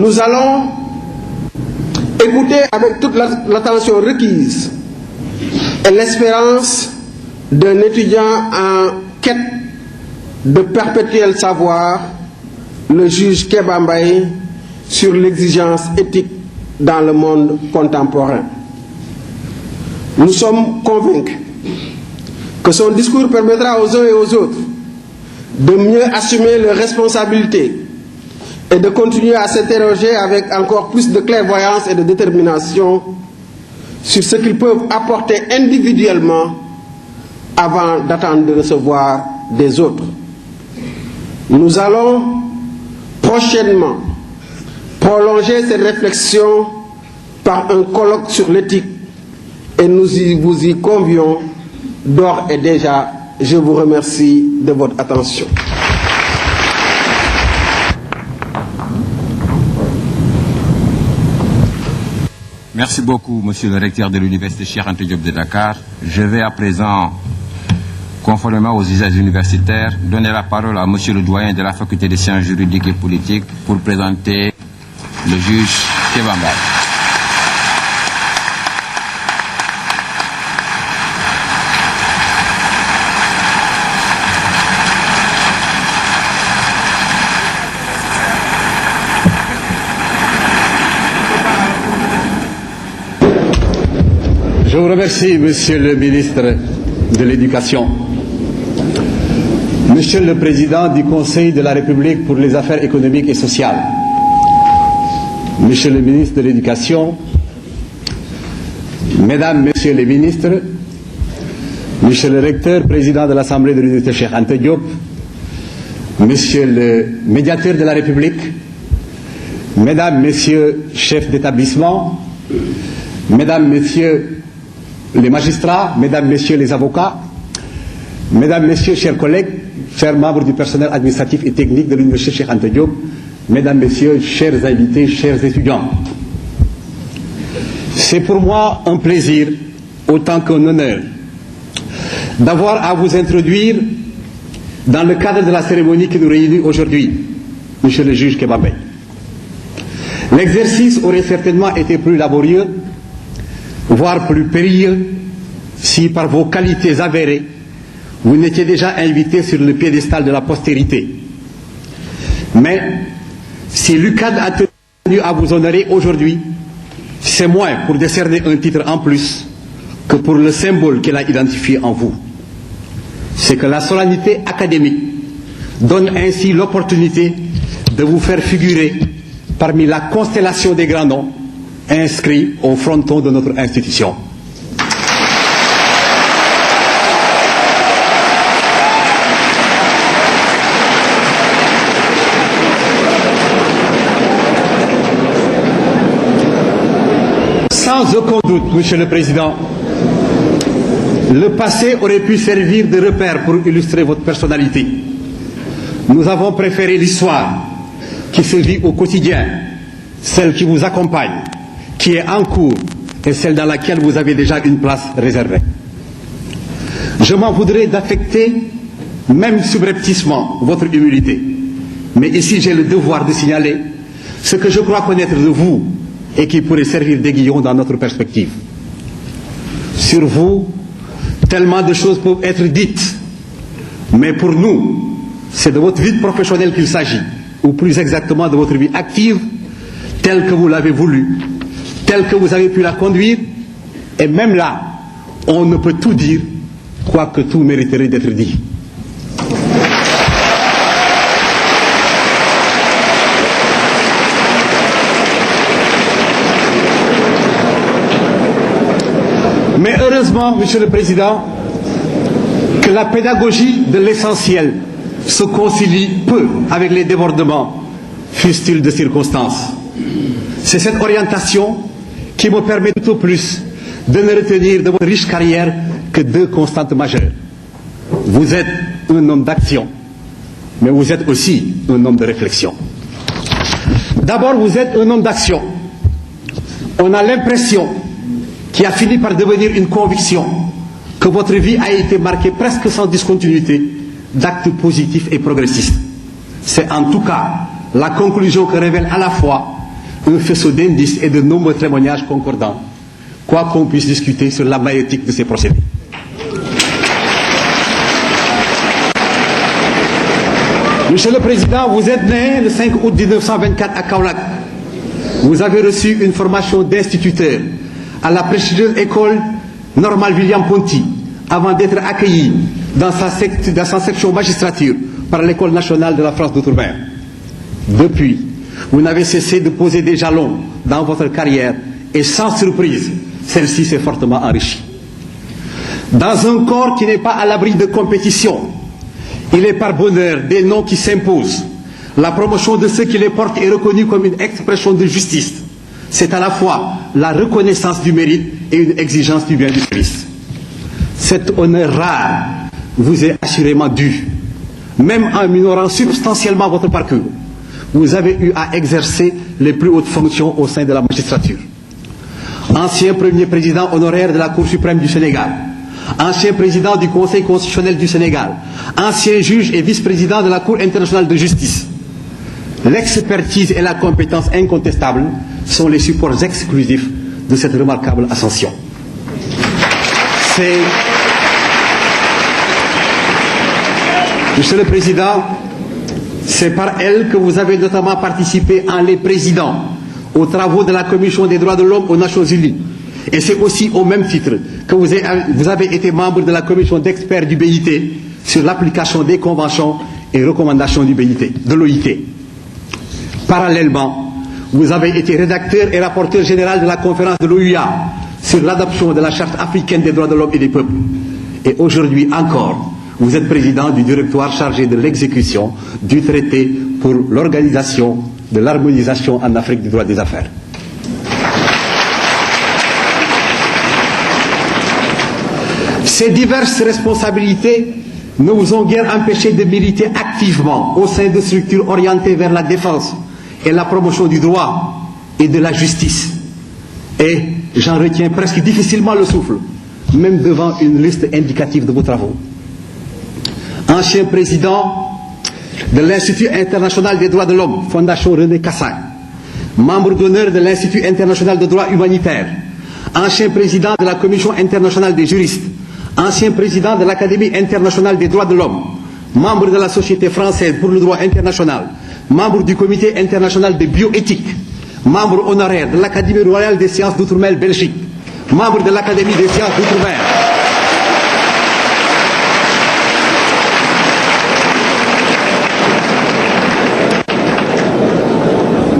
Nous allons écouter avec toute l'attention requise et l'espérance d'un étudiant en quête de perpétuel savoir, le juge Kéba Mbaye, sur l'exigence éthique dans le monde contemporain. Nous sommes convaincus que son discours permettra aux uns et aux autres de mieux assumer leurs responsabilités et de continuer à s'interroger avec encore plus de clairvoyance et de détermination sur ce qu'ils peuvent apporter individuellement avant d'attendre de recevoir des autres. Nous allons prochainement prolonger cette réflexion par un colloque sur l'éthique et nous vous y convions d'ores et déjà. Je vous remercie de votre attention. Merci beaucoup, Monsieur le recteur de l'Université Cheikh Anta Diop de Dakar. Je vais à présent, conformément aux usages universitaires, donner la parole à Monsieur le doyen de la Faculté des sciences juridiques et politiques pour présenter le juge Kéba Mbaye. Je vous remercie, Monsieur le ministre de l'Éducation, Monsieur le Président du Conseil de la République pour les affaires économiques et sociales, Monsieur le ministre de l'Éducation, Mesdames, Messieurs les ministres, Monsieur le recteur, président de l'Assemblée de l'Université Cheikh Anta Diop, Monsieur le médiateur de la République, Mesdames, Messieurs chefs d'établissement, Mesdames, Messieurs les magistrats, Mesdames, Messieurs les avocats, Mesdames, Messieurs, chers collègues, chers membres du personnel administratif et technique de l'Université Cheikh Anta Diop, Mesdames, Messieurs, chers invités, chers étudiants. C'est pour moi un plaisir, autant qu'un honneur, d'avoir à vous introduire dans le cadre de la cérémonie qui nous réunit aujourd'hui, Monsieur le juge Kéba Mbaye. L'exercice aurait certainement été plus laborieux, voire plus périlleux, si par vos qualités avérées, vous n'étiez déjà invité sur le piédestal de la postérité. Mais si l'UCAD a tenu à vous honorer aujourd'hui, c'est moins pour décerner un titre en plus que pour le symbole qu'elle a identifié en vous. C'est que la solennité académique donne ainsi l'opportunité de vous faire figurer parmi la constellation des grands noms inscrits au fronton de notre institution. Sans aucun doute, Monsieur le Président, le passé aurait pu servir de repère pour illustrer votre personnalité. Nous avons préféré l'histoire qui se vit au quotidien, celle qui vous accompagne, qui est en cours et celle dans laquelle vous avez déjà une place réservée. Je m'en voudrais d'affecter, même subrepticement, votre humilité. Mais ici, j'ai le devoir de signaler ce que je crois connaître de vous et qui pourrait servir d'aiguillon dans notre perspective. Sur vous, tellement de choses peuvent être dites, mais pour nous, c'est de votre vie professionnelle qu'il s'agit, ou plus exactement de votre vie active, telle que vous l'avez voulu, telle que vous avez pu la conduire, et même là, on ne peut tout dire, quoique tout mériterait d'être dit. Mais heureusement, Monsieur le Président, que la pédagogie de l'essentiel se concilie peu avec les débordements, fussent-ils de circonstances. C'est cette orientation qui me permet tout au plus de ne retenir de votre riche carrière que deux constantes majeures. Vous êtes un homme d'action, mais vous êtes aussi un homme de réflexion. D'abord, vous êtes un homme d'action. On a l'impression, qui a fini par devenir une conviction, que votre vie a été marquée presque sans discontinuité d'actes positifs et progressistes. C'est en tout cas la conclusion que révèle à la fois un faisceau d'indices et de nombreux témoignages concordants, quoi qu'on puisse discuter sur la maïeutique de ces procédés. Monsieur le Président, vous êtes né le 5 août 1924 à Kaolack. Vous avez reçu une formation d'instituteur à la prestigieuse école normale William-Ponty, avant d'être accueilli dans sa section magistrature par l'École nationale de la France d'Outre-mer. Depuis, vous n'avez cessé de poser des jalons dans votre carrière et sans surprise, celle-ci s'est fortement enrichie. Dans un corps qui n'est pas à l'abri de compétition, il est par bonheur des noms qui s'imposent. La promotion de ceux qui les portent est reconnue comme une expression de justice. C'est à la fois la reconnaissance du mérite et une exigence du bien du service. Cet honneur rare vous est assurément dû. Même en minorant substantiellement votre parcours, vous avez eu à exercer les plus hautes fonctions au sein de la magistrature. Ancien premier président honoraire de la Cour suprême du Sénégal, ancien président du Conseil constitutionnel du Sénégal, ancien juge et vice-président de la Cour internationale de justice. L'expertise et la compétence incontestables sont les supports exclusifs de cette remarquable ascension. Monsieur le Président, c'est par elle que vous avez notamment participé en les présidant aux travaux de la Commission des droits de l'homme aux Nations Unies. Et c'est aussi au même titre que vous avez été membre de la commission d'experts du BIT sur l'application des conventions et recommandations du BIT, de l'OIT. Parallèlement, vous avez été rédacteur et rapporteur général de la conférence de l'OUA sur l'adoption de la Charte africaine des droits de l'homme et des peuples. Et aujourd'hui encore, vous êtes président du directoire chargé de l'exécution du traité pour l'organisation de l'harmonisation en Afrique du droit des affaires. Ces diverses responsabilités ne vous ont guère empêché de militer activement au sein de structures orientées vers la défense et la promotion du droit et de la justice. Et j'en retiens presque difficilement le souffle, même devant une liste indicative de vos travaux. Ancien président de l'Institut international des droits de l'homme, Fondation René Cassin, membre d'honneur de l'Institut international de droit humanitaire, ancien président de la Commission internationale des juristes, ancien président de l'Académie internationale des droits de l'homme, membre de la Société française pour le droit international, membre du Comité international de bioéthique, membre honoraire de l'Académie royale des sciences d'outre-mer Belgique, membre de l'Académie des sciences d'outre-mer,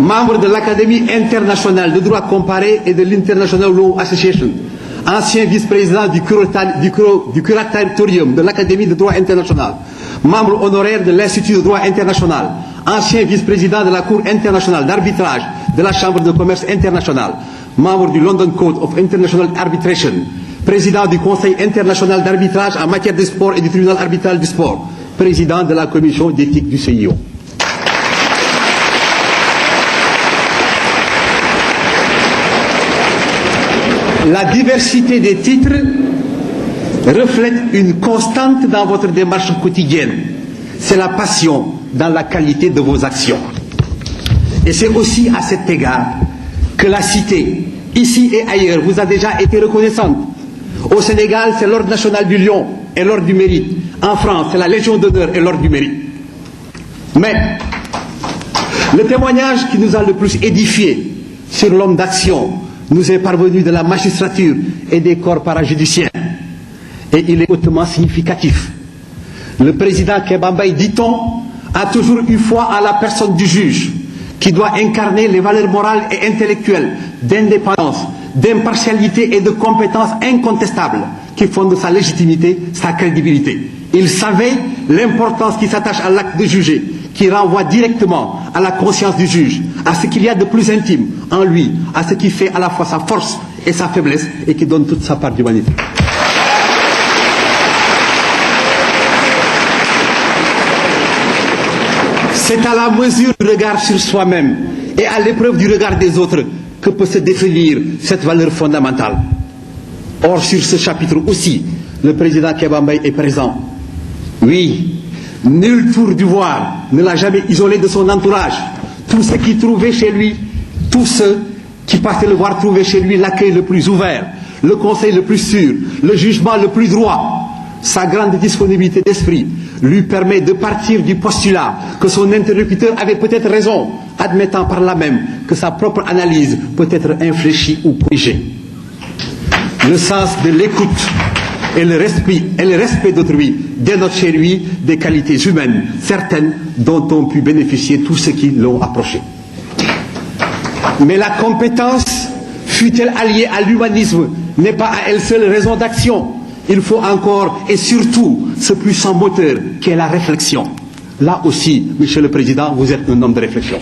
membre de l'Académie internationale de droit comparé et de l'International Law Association, ancien vice-président du curatorium de l'Académie de droit international, membre honoraire de l'Institut de droit international, ancien vice-président de la Cour internationale d'arbitrage de la Chambre de commerce internationale, membre du London Code of International Arbitration, président du Conseil international d'arbitrage en matière de sport et du tribunal arbitral du sport, président de la commission d'éthique du CIO. La diversité des titres reflète une constante dans votre démarche quotidienne. C'est la passion dans la qualité de vos actions. Et c'est aussi à cet égard que la cité, ici et ailleurs, vous a déjà été reconnaissante. Au Sénégal, c'est l'Ordre national du Lion et l'Ordre du Mérite. En France, c'est la Légion d'honneur et l'Ordre du Mérite. Mais le témoignage qui nous a le plus édifié sur l'homme d'action nous est parvenu de la magistrature et des corps parajudiciaires. Et il est hautement significatif. Le président Kéba Mbaye, dit-on, a toujours eu foi à la personne du juge, qui doit incarner les valeurs morales et intellectuelles d'indépendance, d'impartialité et de compétence incontestables qui fondent sa légitimité, sa crédibilité. Il savait l'importance qui s'attache à l'acte de juger, qui renvoie directement à la conscience du juge, à ce qu'il y a de plus intime en lui, à ce qui fait à la fois sa force et sa faiblesse et qui donne toute sa part d'humanité. C'est à la mesure du regard sur soi-même et à l'épreuve du regard des autres que peut se définir cette valeur fondamentale. Or, sur ce chapitre aussi, le président Kéba Mbaye est présent. Oui, nul tour d'ivoire ne l'a jamais isolé de son entourage. Tout ce qu'il trouvait chez lui, tous ceux qui passaient le voir trouver chez lui l'accueil le plus ouvert, le conseil le plus sûr, le jugement le plus droit. Sa grande disponibilité d'esprit lui permet de partir du postulat que son interlocuteur avait peut-être raison, admettant par là même que sa propre analyse peut être infléchie ou corrigée. Le sens de l'écoute et le respect d'autrui dénotent chez lui des qualités humaines certaines dont ont pu bénéficier tous ceux qui l'ont approché. Mais la compétence, fût-elle alliée à l'humanisme, n'est pas à elle seule raison d'action. Il faut encore et surtout ce puissant moteur qu'est la réflexion. Là aussi, Monsieur le Président, vous êtes un homme de réflexion.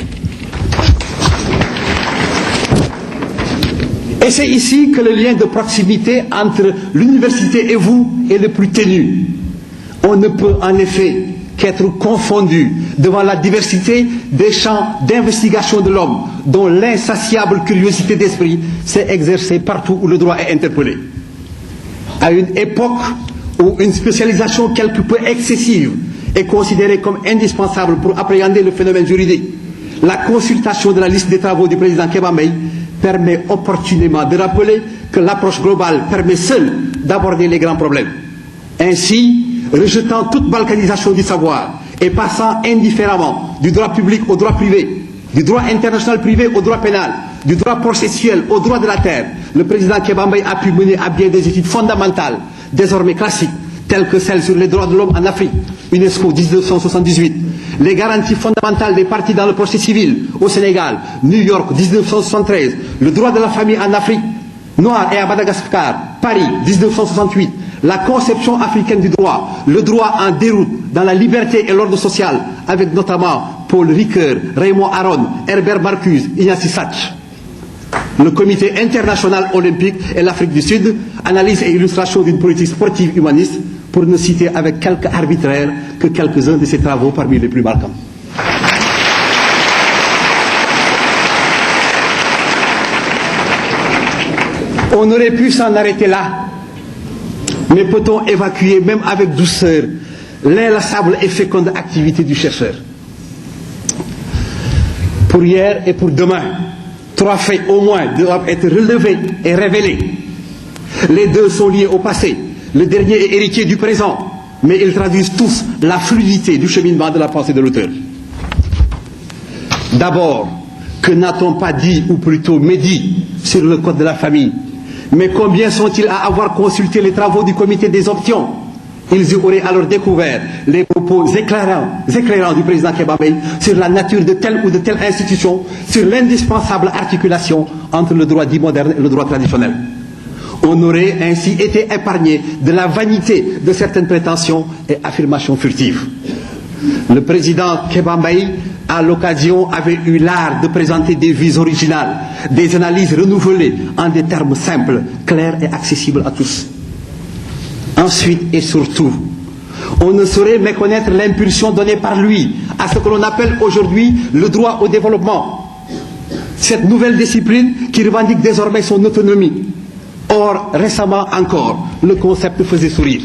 Et c'est ici que le lien de proximité entre l'université et vous est le plus ténu. On ne peut en effet qu'être confondu devant la diversité des champs d'investigation de l'homme, dont l'insatiable curiosité d'esprit s'est exercée partout où le droit est interpellé. À une époque où une spécialisation quelque peu excessive est considérée comme indispensable pour appréhender le phénomène juridique, la consultation de la liste des travaux du président Kéba Mbaye permet opportunément de rappeler que l'approche globale permet seule d'aborder les grands problèmes. Ainsi, rejetant toute balkanisation du savoir et passant indifféremment du droit public au droit privé, du droit international privé au droit pénal, du droit processuel au droit de la terre, le président Kéba Mbaye a pu mener à bien des études fondamentales, désormais classiques, telles que celles sur les droits de l'homme en Afrique, UNESCO 1978, les garanties fondamentales des partis dans le procès civil au Sénégal, New York 1973, le droit de la famille en Afrique noire et à Madagascar, Paris 1968, la conception africaine du droit, le droit en déroute dans la liberté et l'ordre social, avec notamment Paul Ricoeur, Raymond Aron, Herbert Marcuse, Ignacy Sach. Le Comité international olympique et l'Afrique du Sud, analyse et illustration d'une politique sportive humaniste, pour ne citer avec quelque arbitraire que quelques-uns de ses travaux parmi les plus marquants. On aurait pu s'en arrêter là, mais peut-on évacuer, même avec douceur, l'inlassable et féconde activité du chercheur? Pour hier et pour demain, 3 faits au moins doivent être relevés et révélés. Les deux sont liés au passé. Le dernier est héritier du présent, mais ils traduisent tous la fluidité du cheminement de la pensée de l'auteur. D'abord, que n'a-t-on pas dit, ou plutôt médit, sur le code de la famille? Mais combien sont-ils à avoir consulté les travaux du comité des options? Ils y auraient alors découvert les propos éclairants du président Kéba Mbaye sur la nature de telle ou de telle institution, sur l'indispensable articulation entre le droit dit moderne et le droit traditionnel. On aurait ainsi été épargné de la vanité de certaines prétentions et affirmations furtives. Le président Kéba Mbaye, à l'occasion, avait eu l'art de présenter des vues originales, des analyses renouvelées en des termes simples, clairs et accessibles à tous. Ensuite et surtout, on ne saurait méconnaître l'impulsion donnée par lui à ce que l'on appelle aujourd'hui le droit au développement. Cette nouvelle discipline qui revendique désormais son autonomie. Or, récemment encore, le concept faisait sourire.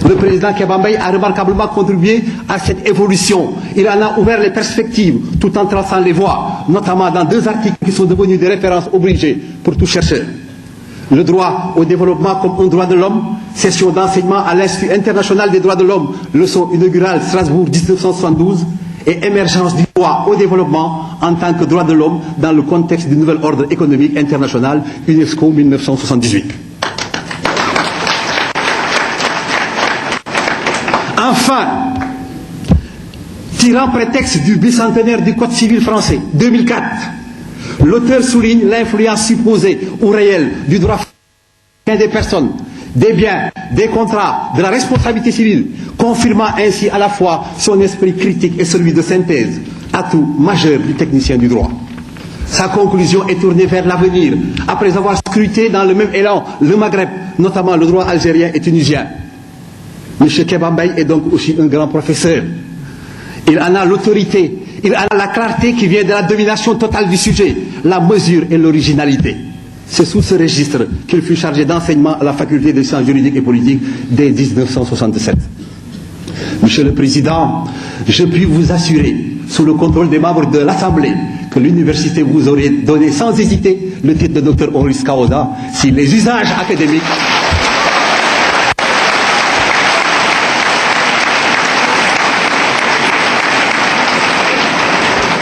Le président Kéba Mbaye a remarquablement contribué à cette évolution. Il en a ouvert les perspectives tout en traçant les voies, notamment dans 2 articles qui sont devenus des références obligées pour tout chercheur. Le droit au développement comme un droit de l'homme, session d'enseignement à l'Institut international des droits de l'homme, leçon inaugurale Strasbourg 1972, et émergence du droit au développement en tant que droit de l'homme dans le contexte du nouvel ordre économique international, UNESCO 1978. Enfin, tirant prétexte du bicentenaire du Code civil français, 2004, l'auteur souligne l'influence supposée ou réelle du droit des personnes, des biens, des contrats, de la responsabilité civile, confirmant ainsi à la fois son esprit critique et celui de synthèse, atout majeur du technicien du droit. Sa conclusion est tournée vers l'avenir, après avoir scruté dans le même élan le Maghreb, notamment le droit algérien et tunisien. M. Kéba Mbaye est donc aussi un grand professeur. Il en a l'autorité, il en a la clarté qui vient de la domination totale du sujet, la mesure et l'originalité. C'est sous ce registre qu'il fut chargé d'enseignement à la faculté des sciences juridiques et politiques dès 1967. Monsieur le Président, je puis vous assurer, sous le contrôle des membres de l'Assemblée, que que l'université vous aurait donné sans hésiter le titre de docteur honoris causa si les usages académiques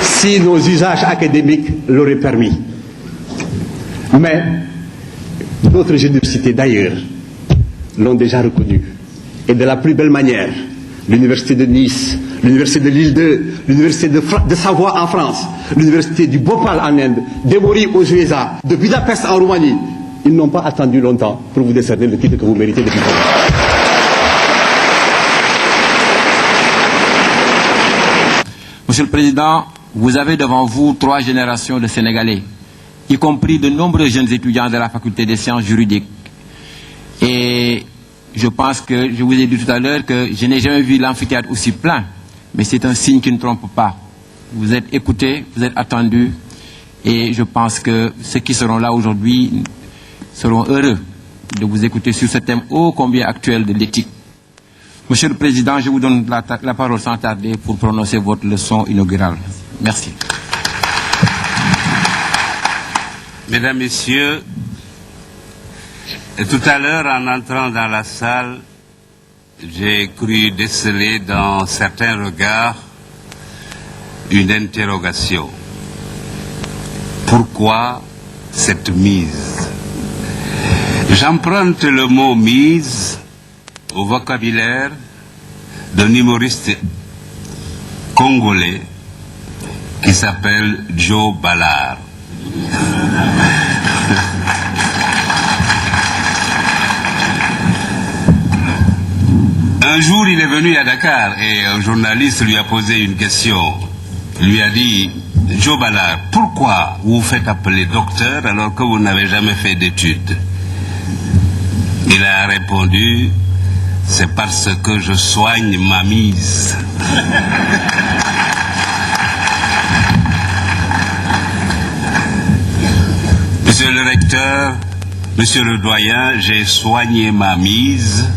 si nos usages académiques l'auraient permis. Mais d'autres universités d'ailleurs l'ont déjà reconnu. Et de la plus belle manière. L'université de Nice, l'université de Lille 2, l'université de Savoie en France, l'université du Bhopal en Inde, d'Emory aux USA, de Budapest en Roumanie. Ils n'ont pas attendu longtemps pour vous décerner le titre que vous méritez depuis longtemps. Monsieur le Président, vous avez devant vous 3 générations de Sénégalais, y compris de nombreux jeunes étudiants de la faculté des sciences juridiques. Et je pense que, je vous ai dit tout à l'heure que je n'ai jamais vu l'amphithéâtre aussi plein, mais c'est un signe qui ne trompe pas. Vous êtes écoutés, vous êtes attendus, et je pense que ceux qui seront là aujourd'hui seront heureux de vous écouter sur ce thème ô combien actuel de l'éthique. Monsieur le Président, je vous donne la parole sans tarder pour prononcer votre leçon inaugurale. Merci. Mesdames, Messieurs, tout à l'heure, en entrant dans la salle, j'ai cru déceler dans certains regards une interrogation. Pourquoi cette mise? J'emprunte le mot mise au vocabulaire d'un humoriste congolais qui s'appelle Joe Ballard. Un jour, il est venu à Dakar et un journaliste lui a posé une question. Il lui a dit, Joe Ballard, pourquoi vous vous faites appeler docteur alors que vous n'avez jamais fait d'études? Il a répondu, c'est parce que je soigne ma mise. Monsieur le recteur, monsieur le doyen, j'ai soigné ma mise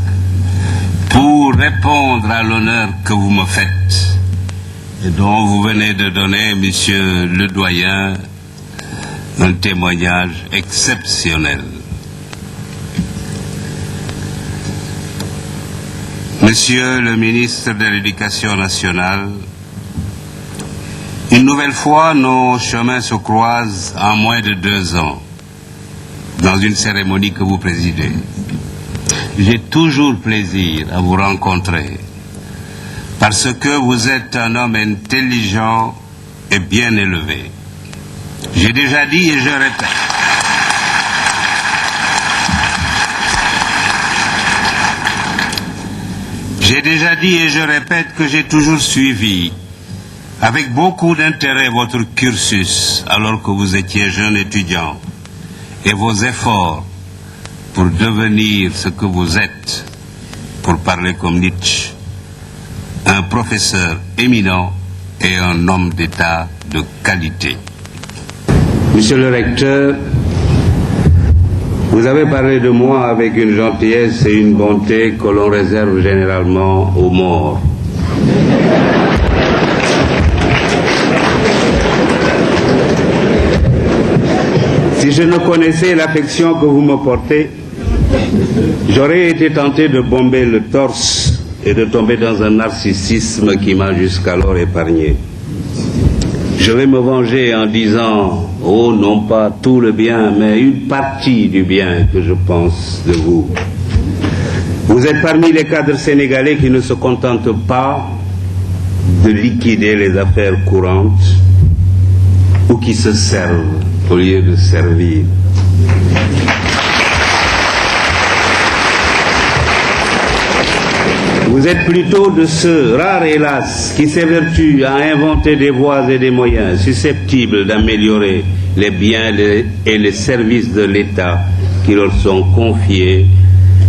pour répondre à l'honneur que vous me faites et dont vous venez de donner, monsieur le doyen, un témoignage exceptionnel. Monsieur le ministre de l'Éducation nationale, une nouvelle fois, nos chemins se croisent en moins de 2 ans, dans une cérémonie que vous présidez. J'ai toujours plaisir à vous rencontrer, parce que vous êtes un homme intelligent et bien élevé. J'ai déjà dit et je répète. J'ai déjà dit et je répète que j'ai toujours suivi avec beaucoup d'intérêt votre cursus alors que vous étiez jeune étudiant et vos efforts pour devenir ce que vous êtes, pour parler comme Nietzsche, un professeur éminent et un homme d'État de qualité. Monsieur le recteur, vous avez parlé de moi avec une gentillesse et une bonté que l'on réserve généralement aux morts. Si je ne connaissais l'affection que vous me portez, j'aurais été tenté de bomber le torse et de tomber dans un narcissisme qui m'a jusqu'alors épargné. Je vais me venger en disant, oh non pas tout le bien, mais une partie du bien que je pense de vous. Vous êtes parmi les cadres sénégalais qui ne se contentent pas de liquider les affaires courantes ou qui se servent au lieu de servir. Vous êtes plutôt de ceux, rares hélas, qui s'évertuent à inventer des voies et des moyens susceptibles d'améliorer les biens et les services de l'État qui leur sont confiés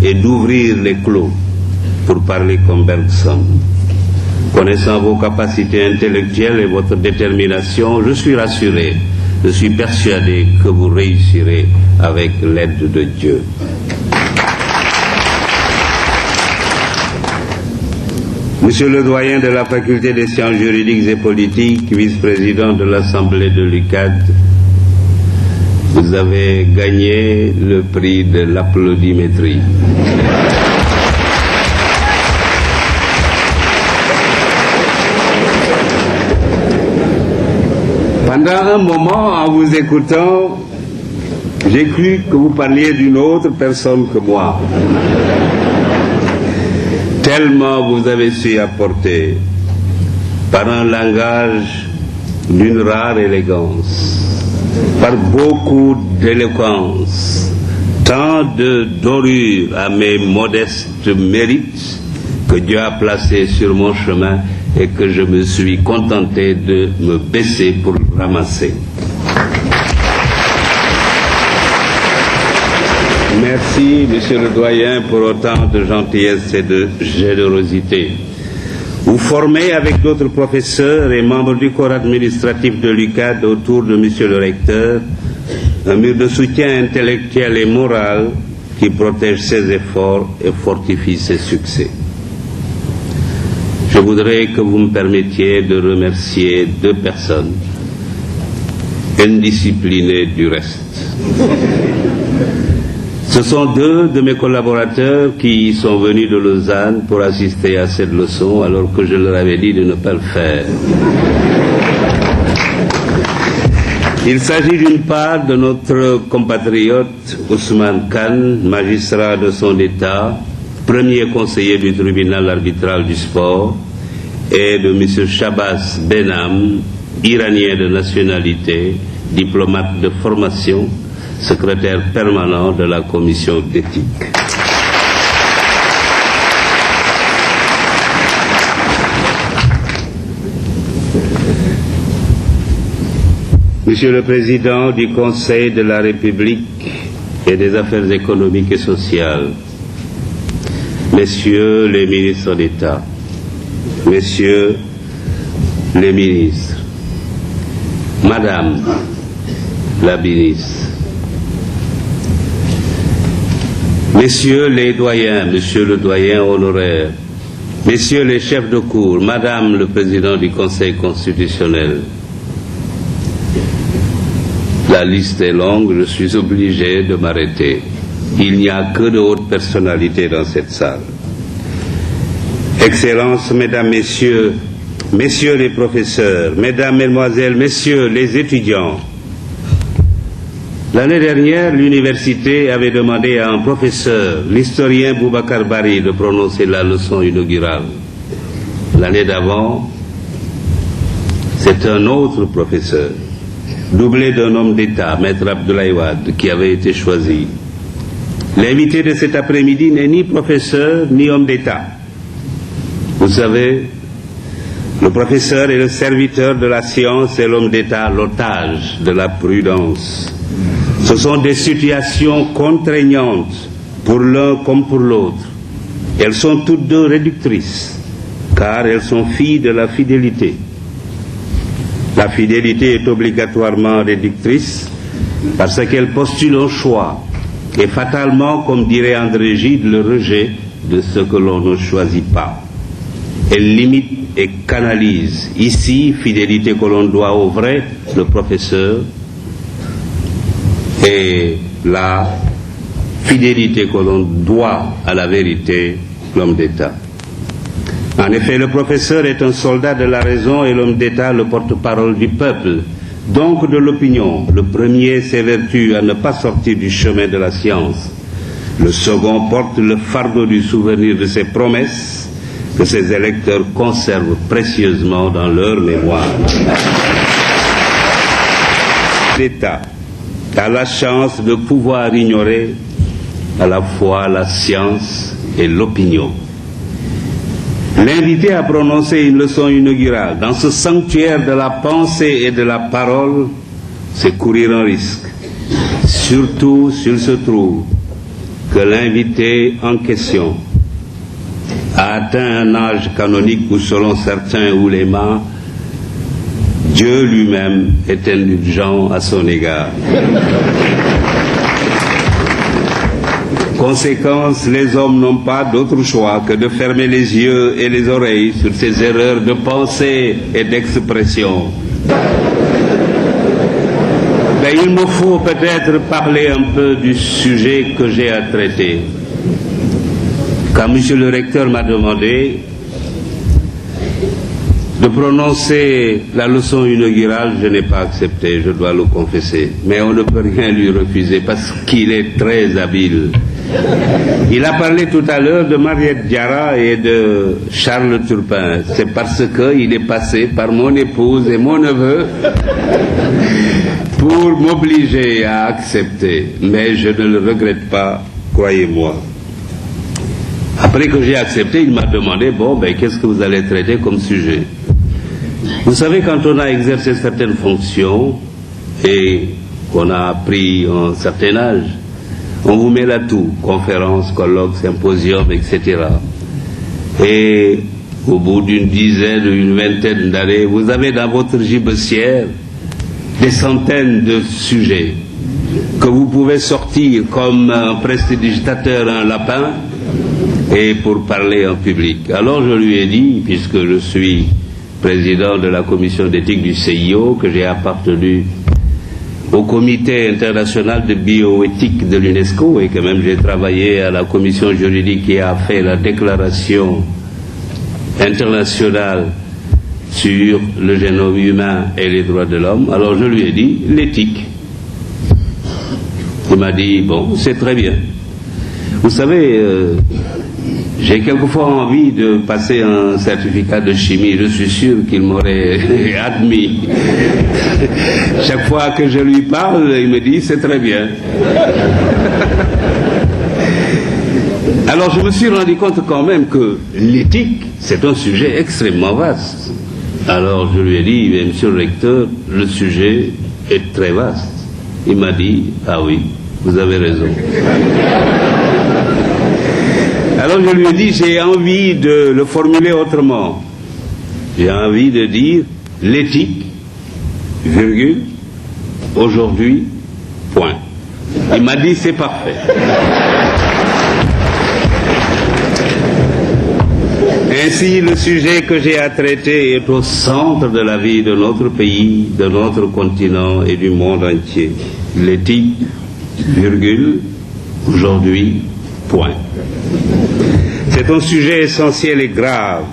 et d'ouvrir les clos, pour parler comme Bergson. Connaissant vos capacités intellectuelles et votre détermination, je suis rassuré, je suis persuadé que vous réussirez avec l'aide de Dieu. Monsieur le doyen de la faculté des sciences juridiques et politiques, vice-président de l'Assemblée de l'UCAD, vous avez gagné le prix de l'applaudimétrie. Pendant un moment, en vous écoutant, j'ai cru que vous parliez d'une autre personne que moi. Tellement vous avez su apporter, par un langage d'une rare élégance, par beaucoup d'éloquence, tant de dorure à mes modestes mérites que Dieu a placé sur mon chemin et que je me suis contenté de me baisser pour ramasser. Merci, monsieur le doyen, pour autant de gentillesse et de générosité. Vous formez avec d'autres professeurs et membres du corps administratif de l'UCAD autour de monsieur le recteur un mur de soutien intellectuel et moral qui protège ses efforts et fortifie ses succès. Je voudrais que vous me permettiez de remercier deux personnes, indisciplinées du reste. Ce sont deux de mes collaborateurs qui sont venus de Lausanne pour assister à cette leçon alors que je leur avais dit de ne pas le faire. Il s'agit d'une part de notre compatriote Ousmane Khan, magistrat de son État, premier conseiller du tribunal arbitral du sport, et de M. Shabazz Benham, iranien de nationalité, diplomate de formation, secrétaire permanent de la commission d'éthique. Monsieur le Président du Conseil de la République et des Affaires économiques et sociales, Messieurs les ministres d'État, Messieurs les ministres, Madame la ministre, Messieurs les doyens, Monsieur le doyen honoraire, Messieurs les chefs de cour, Madame le Président du Conseil constitutionnel, la liste est longue, je suis obligé de m'arrêter. Il n'y a que de hautes personnalités dans cette salle. Excellences, Mesdames, Messieurs, Messieurs les professeurs, Mesdames, Mesdemoiselles, Messieurs les étudiants, l'année dernière, l'université avait demandé à un professeur, l'historien Boubacar Bari, de prononcer la leçon inaugurale. L'année d'avant, c'est un autre professeur, doublé d'un homme d'État, Maître Abdoulaye Wade, qui avait été choisi. L'invité de cet après-midi n'est ni professeur ni homme d'État. Vous savez, le professeur est le serviteur de la science et l'homme d'État l'otage de la prudence. Ce sont des situations contraignantes pour l'un comme pour l'autre. Elles sont toutes deux réductrices, car elles sont filles de la fidélité. La fidélité est obligatoirement réductrice parce qu'elle postule un choix et fatalement, comme dirait André Gide, le rejet de ce que l'on ne choisit pas. Elle limite et canalise. Ici, fidélité que l'on doit au vrai, le professeur, et la fidélité que l'on doit à la vérité, l'homme d'État. En effet, le professeur est un soldat de la raison et l'homme d'État le porte-parole du peuple, donc de l'opinion. Le premier s'évertue à ne pas sortir du chemin de la science. Le second porte le fardeau du souvenir de ses promesses que ses électeurs conservent précieusement dans leur mémoire. L'État a la chance de pouvoir ignorer à la fois la science et l'opinion. L'invité à prononcer une leçon inaugurale dans ce sanctuaire de la pensée et de la parole, c'est courir un risque, surtout s'il se trouve que l'invité en question a atteint un âge canonique où, selon certains oulémas, Dieu lui-même est indulgent à son égard. Conséquence, les hommes n'ont pas d'autre choix que de fermer les yeux et les oreilles sur ces erreurs de pensée et d'expression. Mais il me faut peut-être parler un peu du sujet que j'ai à traiter. Quand monsieur le recteur m'a demandé de prononcer la leçon inaugurale, je n'ai pas accepté, je dois le confesser. Mais on ne peut rien lui refuser parce qu'il est très habile. Il a parlé tout à l'heure de Mariette Diarra et de Charles Turpin. C'est parce qu'il est passé par mon épouse et mon neveu pour m'obliger à accepter. Mais je ne le regrette pas, croyez-moi. Après que j'ai accepté, il m'a demandé, bon, ben, qu'est-ce que vous allez traiter comme sujet? Vous savez, quand on a exercé certaines fonctions et qu'on a pris un certain âge, on vous met là tout, conférences, colloques, symposiums, etc. Et au bout d'une dizaine ou une vingtaine d'années, vous avez dans votre gibecière des centaines de sujets que vous pouvez sortir comme un prestidigitateur, un lapin, et pour parler en public. Alors je lui ai dit, puisque je suis président de la commission d'éthique du CIO, que j'ai appartenu au comité international de bioéthique de l'UNESCO et que même j'ai travaillé à la commission juridique qui a fait la déclaration internationale sur le génome humain et les droits de l'homme. Alors je lui ai dit l'éthique. Il m'a dit bon, c'est très bien. Vous savez, j'ai quelquefois envie de passer un certificat de chimie. Je suis sûr qu'il m'aurait admis. Chaque fois que je lui parle, il me dit c'est très bien. Alors je me suis rendu compte quand même que l'éthique, c'est un sujet extrêmement vaste. Alors je lui ai dit, mais monsieur le recteur, le sujet est très vaste. Il m'a dit, ah oui, vous avez raison. Alors je lui ai dit, j'ai envie de le formuler autrement. J'ai envie de dire l'éthique, virgule, aujourd'hui, point. Il m'a dit, c'est parfait. Ainsi, le sujet que j'ai à traiter est au centre de la vie de notre pays, de notre continent et du monde entier. L'éthique, virgule, aujourd'hui, point. C'est un sujet essentiel et grave,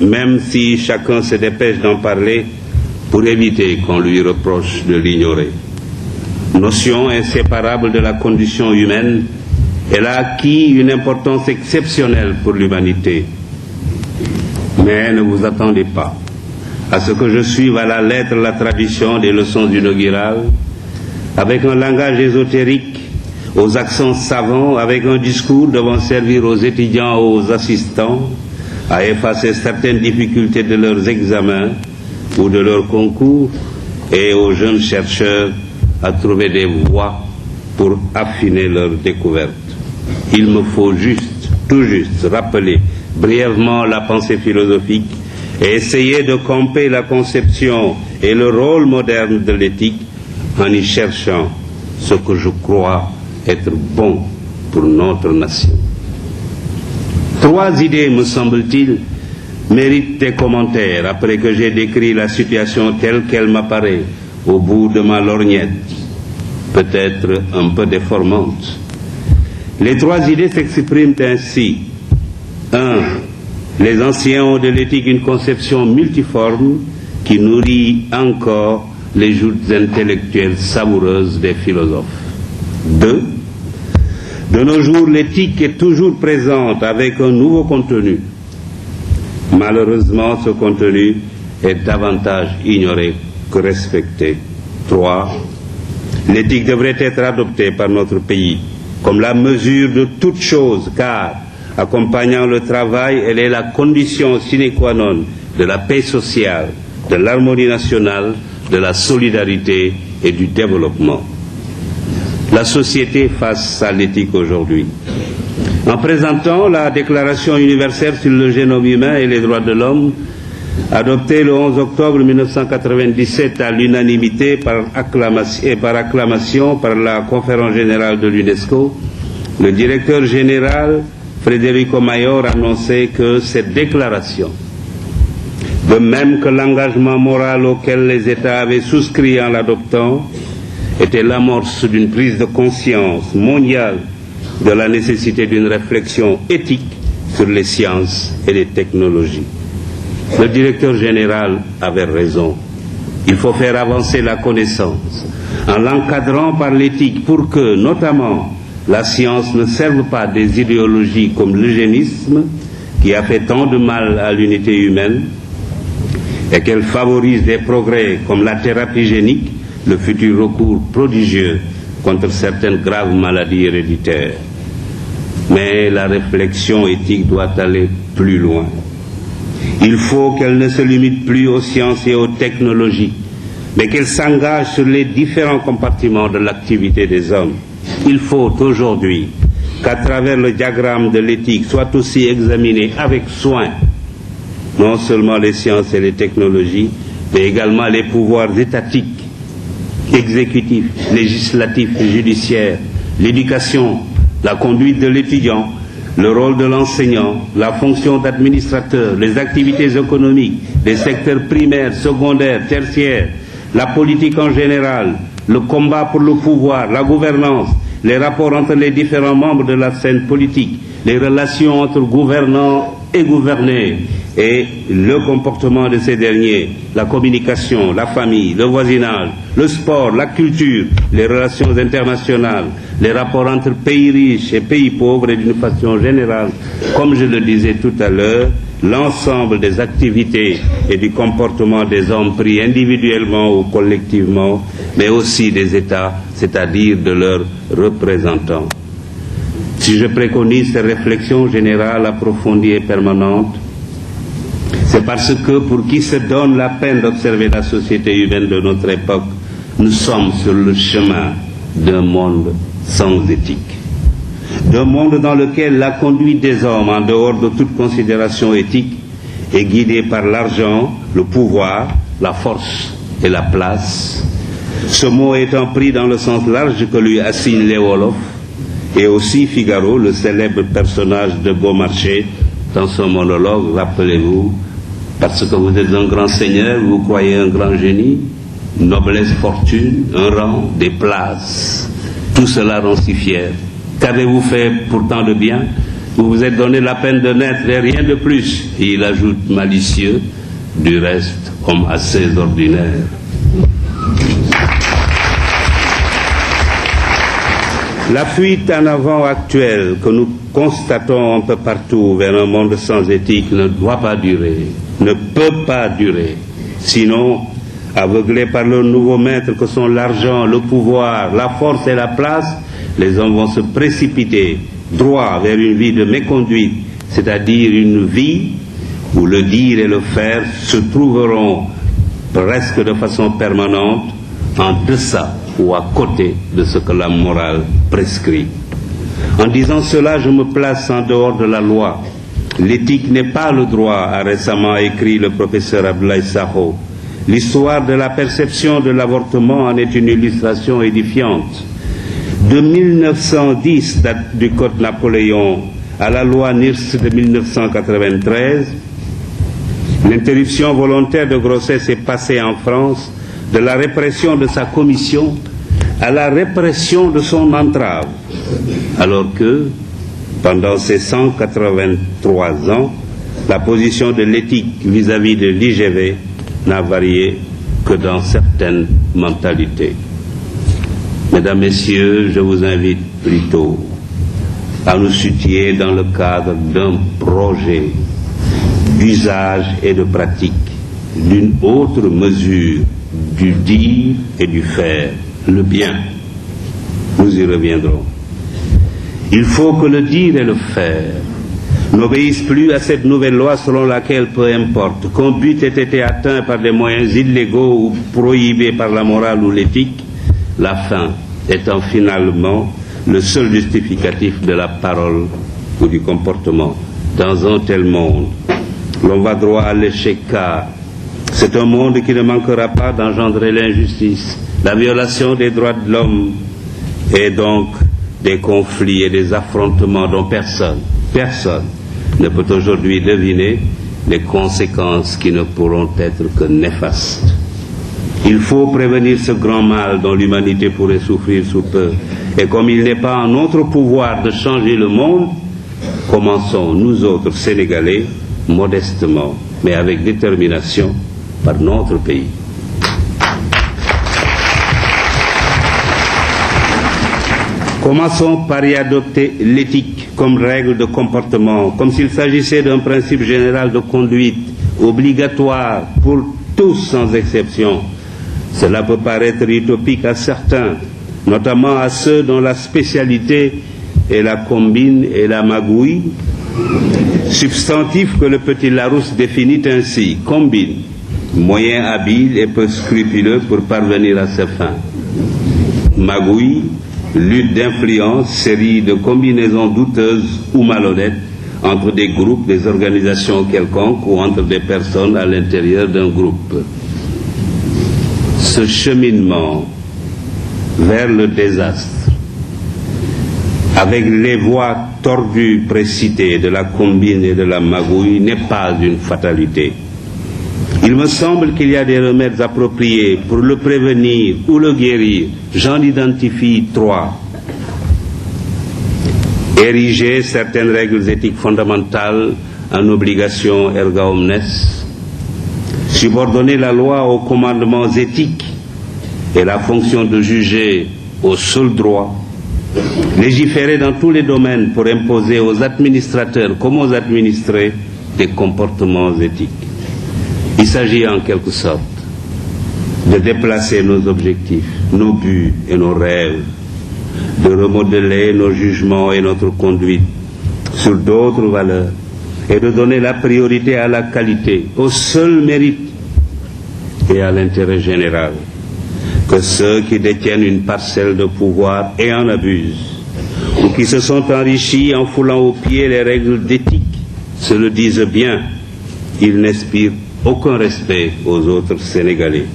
même si chacun se dépêche d'en parler pour éviter qu'on lui reproche de l'ignorer. Notion inséparable de la condition humaine, elle a acquis une importance exceptionnelle pour l'humanité. Mais ne vous attendez pas à ce que je suive à la lettre la tradition des leçons inaugurales, avec un langage ésotérique, aux accents savants, avec un discours devant servir aux étudiants, aux assistants, à effacer certaines difficultés de leurs examens ou de leurs concours, et aux jeunes chercheurs à trouver des voies pour affiner leurs découvertes. Il me faut juste, tout juste, rappeler brièvement la pensée philosophique et essayer de camper la conception et le rôle moderne de l'éthique en y cherchant ce que je crois être bon pour notre nation. 3 idées, me semble-t-il, méritent des commentaires après que j'ai décrit la situation telle qu'elle m'apparaît au bout de ma lorgnette, peut-être un peu déformante. Les 3 idées s'expriment ainsi. 1. Les anciens ont de l'éthique une conception multiforme qui nourrit encore les joutes intellectuelles savoureuses des philosophes. 2. De nos jours, l'éthique est toujours présente avec un nouveau contenu. Malheureusement, ce contenu est davantage ignoré que respecté. 3. L'éthique devrait être adoptée par notre pays comme la mesure de toute chose, car accompagnant le travail, elle est la condition sine qua non de la paix sociale, de l'harmonie nationale, de la solidarité et du développement. La société face à l'éthique aujourd'hui. En présentant la Déclaration universelle sur le génome humain et les droits de l'homme, adoptée le 11 octobre 1997 à l'unanimité par acclamation par la Conférence générale de l'UNESCO, Le directeur général Federico Mayor annonçait que cette déclaration, de même que l'engagement moral auquel les États avaient souscrit en l'adoptant, était l'amorce d'une prise de conscience mondiale de la nécessité d'une réflexion éthique sur les sciences et les technologies. Le directeur général avait raison. Il faut faire avancer la connaissance en l'encadrant par l'éthique pour que, notamment, la science ne serve pas des idéologies comme l'eugénisme, qui a fait tant de mal à l'unité humaine, et qu'elle favorise des progrès comme la thérapie génique, le futur recours prodigieux contre certaines graves maladies héréditaires. Mais la réflexion éthique doit aller plus loin. Il faut qu'elle ne se limite plus aux sciences et aux technologies, mais qu'elle s'engage sur les différents compartiments de l'activité des hommes. Il faut aujourd'hui qu'à travers le diagramme de l'éthique soit aussi examiné avec soin non seulement les sciences et les technologies, mais également les pouvoirs étatiques, exécutifs, législatifs et judiciaires, l'éducation, la conduite de l'étudiant, le rôle de l'enseignant, la fonction d'administrateur, les activités économiques, les secteurs primaires, secondaires, tertiaires, la politique en général, le combat pour le pouvoir, la gouvernance, les rapports entre les différents membres de la scène politique, les relations entre gouvernants et gouvernés, et le comportement de ces derniers, la communication, la famille, le voisinage, le sport, la culture, les relations internationales, les rapports entre pays riches et pays pauvres et d'une façon générale, comme je le disais tout à l'heure, l'ensemble des activités et du comportement des hommes pris individuellement ou collectivement, mais aussi des États, c'est-à-dire de leurs représentants. Si je préconise ces réflexions générales approfondies et permanentes, c'est parce que pour qui se donne la peine d'observer la société humaine de notre époque, nous sommes sur le chemin d'un monde sans éthique. D'un monde dans lequel la conduite des hommes, en dehors de toute considération éthique, est guidée par l'argent, le pouvoir, la force et la place. Ce mot étant pris dans le sens large que lui assigne Léo Wolof, et aussi Figaro, le célèbre personnage de Beaumarchais, dans son monologue, rappelez-vous, parce que vous êtes un grand seigneur, vous croyez un grand génie, noblesse, fortune, un rang, des places, tout cela rend si fier. Qu'avez-vous fait pourtant de bien? Vous vous êtes donné la peine de naître et rien de plus. Et il ajoute malicieux, du reste, homme assez ordinaire. La fuite en avant actuelle que nous constatons un peu partout vers un monde sans éthique ne doit pas durer, ne peut pas durer. Sinon, aveuglés par leurs nouveaux maîtres que sont l'argent, le pouvoir, la force et la place, les hommes vont se précipiter droit vers une vie de méconduite, c'est-à-dire une vie où le dire et le faire se trouveront presque de façon permanente en deçà ou à côté de ce que la morale prescrit. En disant cela, je me place en dehors de la loi. L'éthique n'est pas le droit, a récemment écrit le professeur Abdoulaye Sakho. L'histoire de la perception de l'avortement en est une illustration édifiante. De 1910, date du Code Napoléon, à la loi NIRS de 1993, l'interruption volontaire de grossesse est passée en France de la répression de sa commission à la répression de son entrave, alors que, pendant ces 183 ans, la position de l'éthique vis-à-vis de l'IGV n'a varié que dans certaines mentalités. Mesdames, Messieurs, je vous invite plutôt à nous situer dans le cadre d'un projet d'usage et de pratique, d'une autre mesure du dire et du faire, le bien. Nous y reviendrons. Il faut que le dire et le faire n'obéissent plus à cette nouvelle loi selon laquelle, peu importe qu'un but ait été atteint par des moyens illégaux ou prohibés par la morale ou l'éthique, la fin étant finalement le seul justificatif de la parole ou du comportement. Dans un tel monde, l'on va droit à l'échec car c'est un monde qui ne manquera pas d'engendrer l'injustice, la violation des droits de l'homme et donc des conflits et des affrontements dont personne ne peut aujourd'hui deviner les conséquences qui ne pourront être que néfastes. Il faut prévenir ce grand mal dont l'humanité pourrait souffrir sous peu. Et comme il n'est pas en notre pouvoir de changer le monde, commençons, nous autres Sénégalais, modestement, mais avec détermination, par notre pays. Commençons par y adopter l'éthique comme règle de comportement, comme s'il s'agissait d'un principe général de conduite, obligatoire pour tous sans exception. Cela peut paraître utopique à certains, notamment à ceux dont la spécialité est la combine et la magouille, substantif que le petit Larousse définit ainsi: combine, moyen habile et peu scrupuleux pour parvenir à ses fins. Magouille, lutte d'influence, série de combinaisons douteuses ou malhonnêtes entre des groupes, des organisations quelconques ou entre des personnes à l'intérieur d'un groupe. Ce cheminement vers le désastre, avec les voies tordues précitées de la combine et de la magouille, n'est pas une fatalité. Il me semble qu'il y a des remèdes appropriés pour le prévenir ou le guérir. J'en identifie 3. Ériger certaines règles éthiques fondamentales en obligation erga omnes, subordonner la loi aux commandements éthiques et la fonction de juger au seul droit, légiférer dans tous les domaines pour imposer aux administrateurs comme aux administrés des comportements éthiques. Il s'agit en quelque sorte de déplacer nos objectifs, nos buts et nos rêves, de remodeler nos jugements et notre conduite sur d'autres valeurs et de donner la priorité à la qualité, au seul mérite et à l'intérêt général. Que ceux qui détiennent une parcelle de pouvoir et en abusent, ou qui se sont enrichis en foulant aux pieds les règles d'éthique, se le disent bien, ils n'inspirent aucun respect aux autres Sénégalais.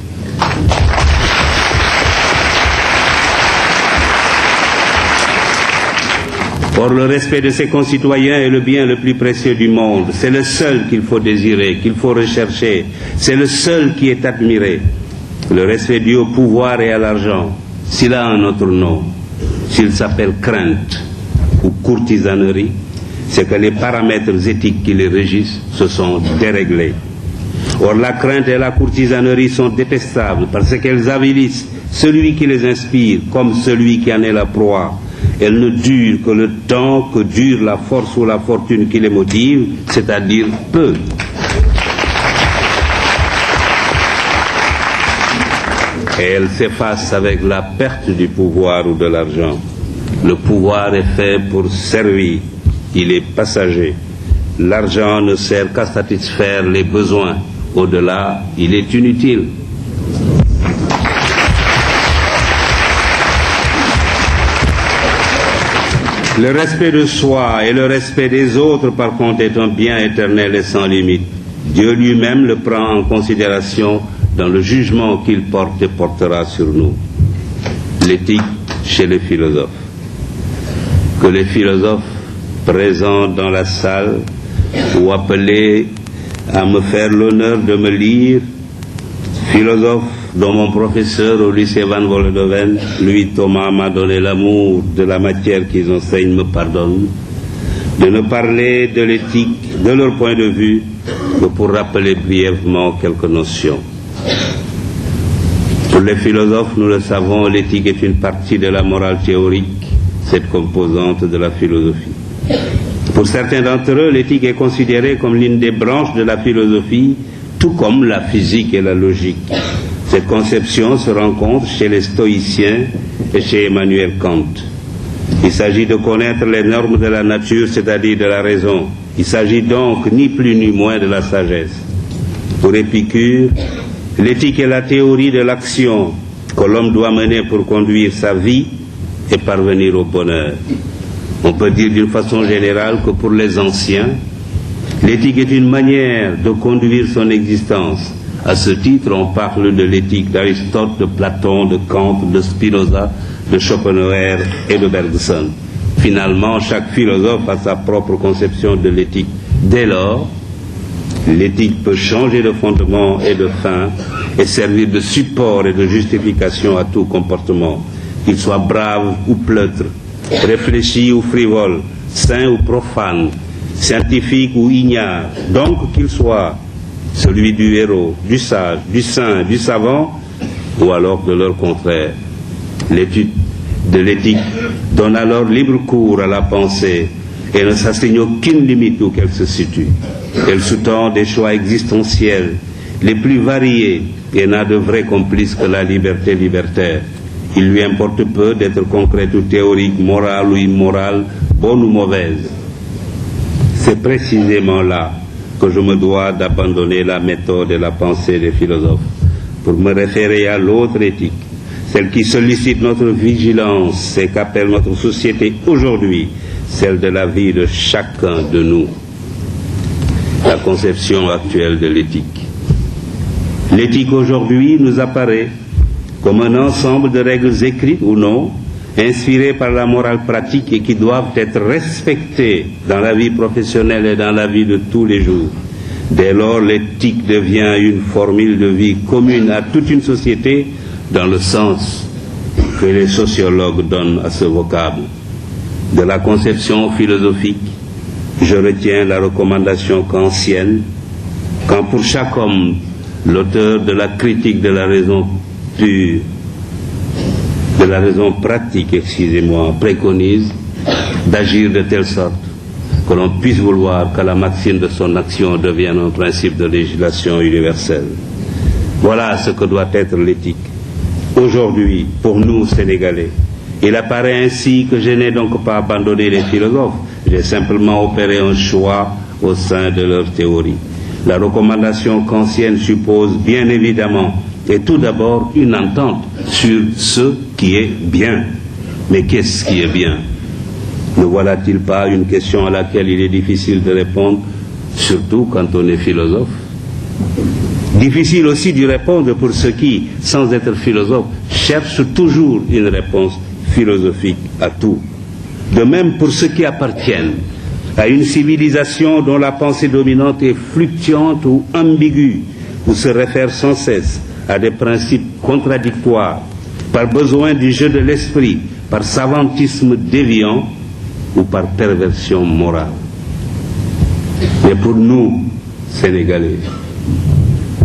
Or, le respect de ses concitoyens est le bien le plus précieux du monde. C'est le seul qu'il faut désirer, qu'il faut rechercher. C'est le seul qui est admiré. Le respect dû au pouvoir et à l'argent, s'il a un autre nom, s'il s'appelle crainte ou courtisanerie, c'est que les paramètres éthiques qui les régissent se sont déréglés. Or, la crainte et la courtisanerie sont détestables parce qu'elles avilissent celui qui les inspire comme celui qui en est la proie. Elles ne durent que le temps que dure la force ou la fortune qui les motive, c'est-à-dire peu. Et elles s'effacent avec la perte du pouvoir ou de l'argent. Le pouvoir est fait pour servir, il est passager. L'argent ne sert qu'à satisfaire les besoins. Au-delà, il est inutile. Le respect de soi et le respect des autres, par contre, est un bien éternel et sans limite. Dieu lui-même le prend en considération dans le jugement qu'il porte et portera sur nous. L'éthique chez les philosophes. Que les philosophes présents dans la salle ou appelés à me faire l'honneur de me lire, philosophe dont mon professeur au lycée Van Vollenhoven, lui Thomas, m'a donné l'amour de la matière qu'ils enseignent, me pardonne, de ne parler de l'éthique, de leur point de vue, que pour rappeler brièvement quelques notions. Pour les philosophes, nous le savons, l'éthique est une partie de la morale théorique, cette composante de la philosophie. Pour certains d'entre eux, l'éthique est considérée comme l'une des branches de la philosophie, tout comme la physique et la logique. Cette conception se rencontre chez les stoïciens et chez Emmanuel Kant. Il s'agit de connaître les normes de la nature, c'est-à-dire de la raison. Il s'agit donc ni plus ni moins de la sagesse. Pour Épicure, l'éthique est la théorie de l'action que l'homme doit mener pour conduire sa vie et parvenir au bonheur. On peut dire d'une façon générale que pour les anciens, l'éthique est une manière de conduire son existence. À ce titre, on parle de l'éthique d'Aristote, de Platon, de Kant, de Spinoza, de Schopenhauer et de Bergson. Finalement, chaque philosophe a sa propre conception de l'éthique. Dès lors, l'éthique peut changer de fondement et de fin et servir de support et de justification à tout comportement, qu'il soit brave ou pleutre, réfléchi ou frivole, saint ou profane, scientifique ou ignare, donc qu'il soit celui du héros, du sage, du saint, du savant, ou alors de leur contraire. L'étude de l'éthique donne alors libre cours à la pensée et ne s'assigne aucune limite où qu'elle se situe. Elle sous-tend des choix existentiels les plus variés et n'a de vrai complice que la liberté libertaire. Il lui importe peu d'être concrète ou théorique, morale ou immorale, bonne ou mauvaise. C'est précisément là que je me dois d'abandonner la méthode et la pensée des philosophes pour me référer à l'autre éthique, celle qui sollicite notre vigilance et qu'appelle notre société aujourd'hui, celle de la vie de chacun de nous. La conception actuelle de l'éthique. L'éthique aujourd'hui nous apparaît comme un ensemble de règles écrites ou non, inspirées par la morale pratique et qui doivent être respectées dans la vie professionnelle et dans la vie de tous les jours. Dès lors, l'éthique devient une formule de vie commune à toute une société dans le sens que les sociologues donnent à ce vocable. De la conception philosophique, je retiens la recommandation kantienne, quand pour chaque homme, l'auteur de la critique de la raison pure, de la raison pratique, préconise d'agir de telle sorte que l'on puisse vouloir que la maxime de son action devienne un principe de législation universelle. Voilà ce que doit être l'éthique. Aujourd'hui, pour nous, Sénégalais, il apparaît ainsi que je n'ai donc pas abandonné les philosophes, j'ai simplement opéré un choix au sein de leur théorie. La recommandation kantienne suppose bien évidemment et tout d'abord une entente sur ce qui est bien. Mais qu'est-ce qui est bien? Ne voilà-t-il pas une question à laquelle il est difficile de répondre, surtout quand on est philosophe? Difficile aussi d'y répondre pour ceux qui, sans être philosophes, cherchent toujours une réponse philosophique à tout. De même pour ceux qui appartiennent à une civilisation dont la pensée dominante est fluctuante ou ambiguë, ou se réfère sans cesse à des principes contradictoires, par besoin du jeu de l'esprit, par savantisme déviant ou par perversion morale. Mais pour nous, Sénégalais,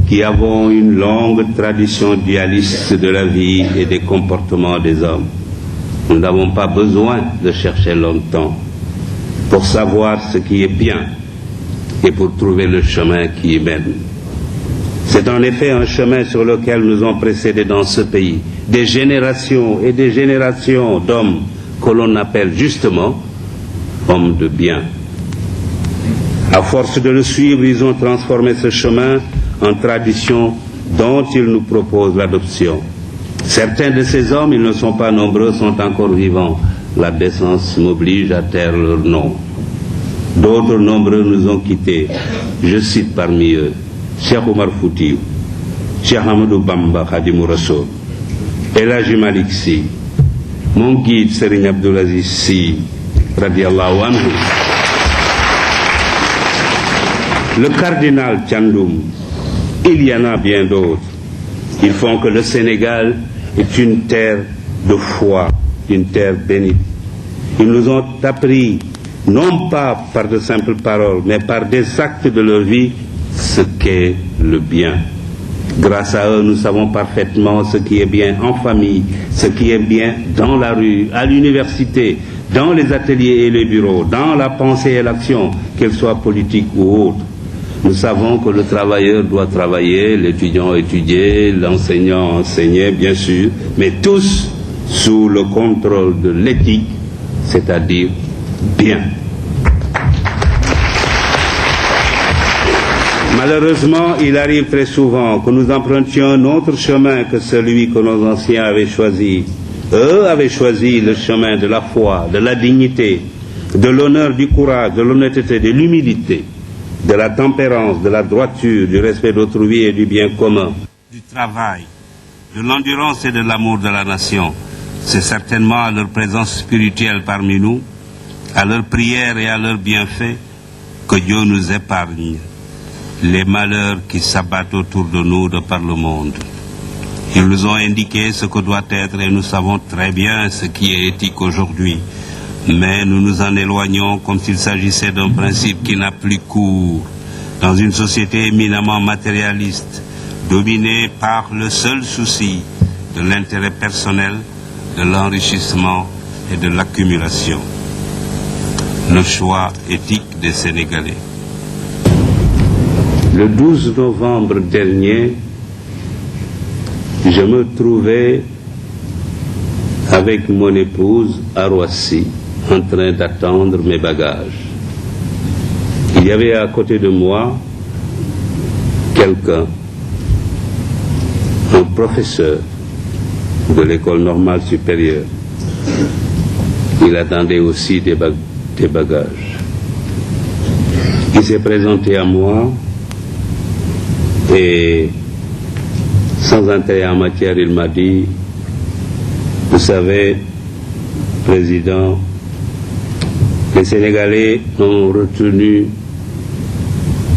qui avons une longue tradition dualiste de la vie et des comportements des hommes, nous n'avons pas besoin de chercher longtemps pour savoir ce qui est bien et pour trouver le chemin qui y mène. C'est en effet un chemin sur lequel nous ont précédé dans ce pays des générations et des générations d'hommes que l'on appelle justement hommes de bien. À force de le suivre, ils ont transformé ce chemin en tradition dont ils nous proposent l'adoption. Certains de ces hommes, ils ne sont pas nombreux, sont encore vivants. La décence m'oblige à taire leur nom. D'autres nombreux nous ont quittés. Je cite parmi eux Cheikh Omar Foutiyou, Cheikh Ahmadou Bamba Khadimou Rassoul, El Hadji Malick Sy, mon guide Serigne Abdoul Aziz Sy, radiallahu anhu, le cardinal Thiandoum. Il y en a bien d'autres. Ils font que le Sénégal est une terre de foi, une terre bénite. Ils nous ont appris, non pas par de simples paroles, mais par des actes de leur vie, ce qu'est le bien. Grâce à eux, nous savons parfaitement ce qui est bien en famille, ce qui est bien dans la rue, à l'université, dans les ateliers et les bureaux, dans la pensée et l'action, qu'elle soit politique ou autre. Nous savons que le travailleur doit travailler, l'étudiant étudier, l'enseignant enseigner, bien sûr, mais tous sous le contrôle de l'éthique, c'est-à-dire bien. Malheureusement, il arrive très souvent que nous empruntions un autre chemin que celui que nos anciens avaient choisi. Eux avaient choisi le chemin de la foi, de la dignité, de l'honneur, du courage, de l'honnêteté, de l'humilité, de la tempérance, de la droiture, du respect d'autrui et du bien commun, du travail, de l'endurance et de l'amour de la nation. c'est certainement à leur présence spirituelle parmi nous, à leurs prières et à leurs bienfaits, que Dieu nous épargne les malheurs qui s'abattent autour de nous de par le monde. Ils nous ont indiqué ce que doit être et nous savons très bien ce qui est éthique aujourd'hui. Mais nous nous en éloignons comme s'il s'agissait d'un principe qui n'a plus cours dans une société éminemment matérialiste, dominée par le seul souci de l'intérêt personnel, de l'enrichissement et de l'accumulation. Le choix éthique des Sénégalais. Le 12 novembre dernier, je me trouvais avec mon épouse à Roissy, en train d'attendre mes bagages. Il y avait à côté de moi quelqu'un, un professeur de l'école normale supérieure. Il attendait aussi des bagages. Il s'est présenté à moi et sans entrer en matière, il m'a dit: vous savez, Président, les Sénégalais n'ont retenu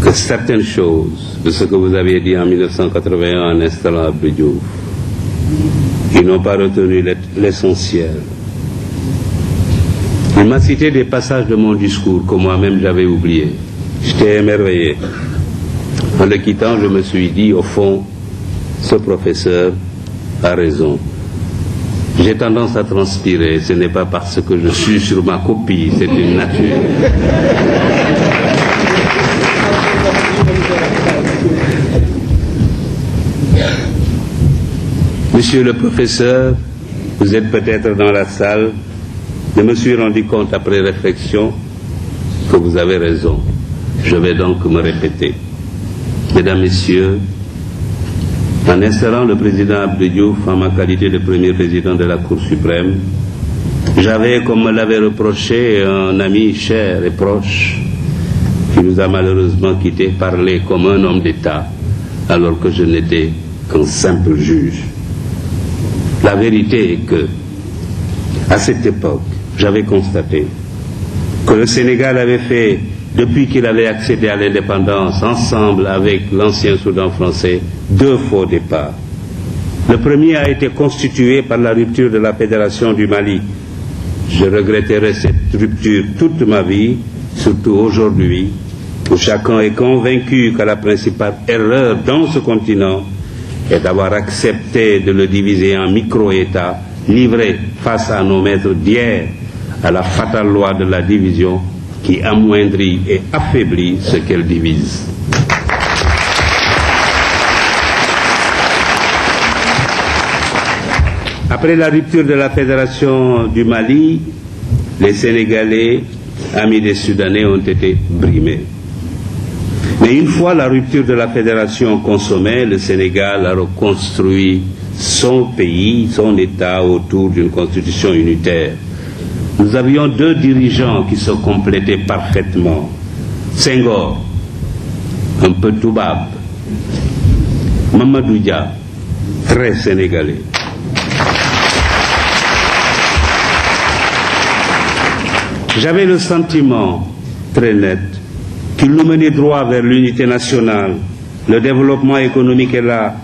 que certaines choses de ce que vous aviez dit en 1981 en installant Abdou Diouf. Ils n'ont pas retenu l'essentiel. Il m'a cité des passages de mon discours que moi-même j'avais oubliés. J'étais émerveillé. En le quittant, je me suis dit, au fond, ce professeur a raison. J'ai tendance à transpirer, ce n'est pas parce que je suis sur ma copie, c'est une nature. Monsieur le professeur, vous êtes peut-être dans la salle, je me suis rendu compte après réflexion que vous avez raison. Je vais donc me répéter. Mesdames, Messieurs, en installant le président Abdou Diouf en ma qualité de premier président de la Cour suprême, j'avais, comme me l'avait reproché un ami cher et proche, qui nous a malheureusement quittés, parlé comme un homme d'État, alors que je n'étais qu'un simple juge. La vérité est que, à cette époque, j'avais constaté que le Sénégal avait fait, depuis qu'il avait accédé à l'indépendance, ensemble avec l'ancien Soudan français, 2 faux départs. Le premier a été constitué par la rupture de la Fédération du Mali. Je regretterai cette rupture toute ma vie, surtout aujourd'hui, où chacun est convaincu que la principale erreur dans ce continent est d'avoir accepté de le diviser en micro-États, livrés face à nos maîtres d'hier, à la fatale loi de la division qui amoindrit et affaiblit ce qu'elle divise. Après la rupture de la Fédération du Mali, les Sénégalais, amis des Soudanais, ont été brimés. Mais une fois la rupture de la Fédération consommée, le Sénégal a reconstruit son pays, son État autour d'une constitution unitaire. Nous avions 2 dirigeants qui se complétaient parfaitement. Senghor, un peu toubab. Mamadou Dia, très sénégalais. J'avais le sentiment très net qu'il nous menait droit vers l'unité nationale, le développement économique et la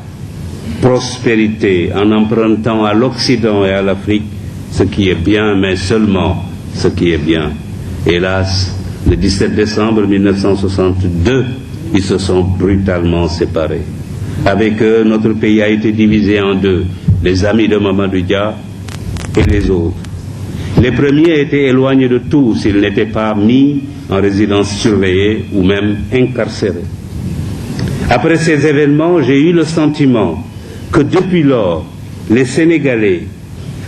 prospérité, en empruntant à l'Occident et à l'Afrique ce qui est bien, mais seulement ce qui est bien. Hélas, le 17 décembre 1962, ils se sont brutalement séparés. Avec eux, notre pays a été divisé en 2, les amis de Mamadou Dia et les autres. Les premiers étaient éloignés de tout s'ils n'étaient pas mis en résidence surveillée ou même incarcérés. Après ces événements, j'ai eu le sentiment que depuis lors, les Sénégalais,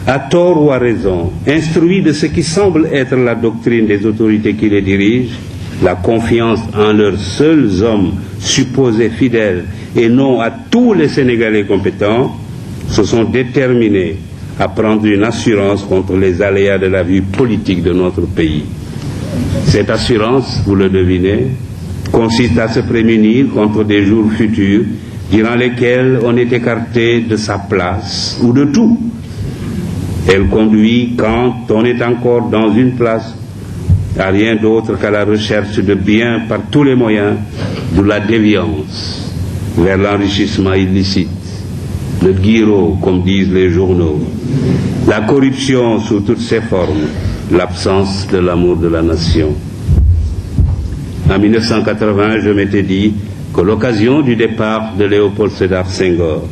à tort ou à raison, instruits de ce qui semble être la doctrine des autorités qui les dirigent, la confiance en leurs seuls hommes supposés fidèles et non à tous les Sénégalais compétents, se sont déterminés à prendre une assurance contre les aléas de la vie politique de notre pays. Cette assurance, vous le devinez, consiste à se prémunir contre des jours futurs durant lesquels on est écarté de sa place ou de tout Elle conduit, quand on est encore dans une place, à rien d'autre qu'à la recherche de biens par tous les moyens, de la déviance vers l'enrichissement illicite, le guiro, comme disent les journaux, la corruption sous toutes ses formes, l'absence de l'amour de la nation. En 1980, je m'étais dit que l'occasion du départ de Léopold Sédar Senghor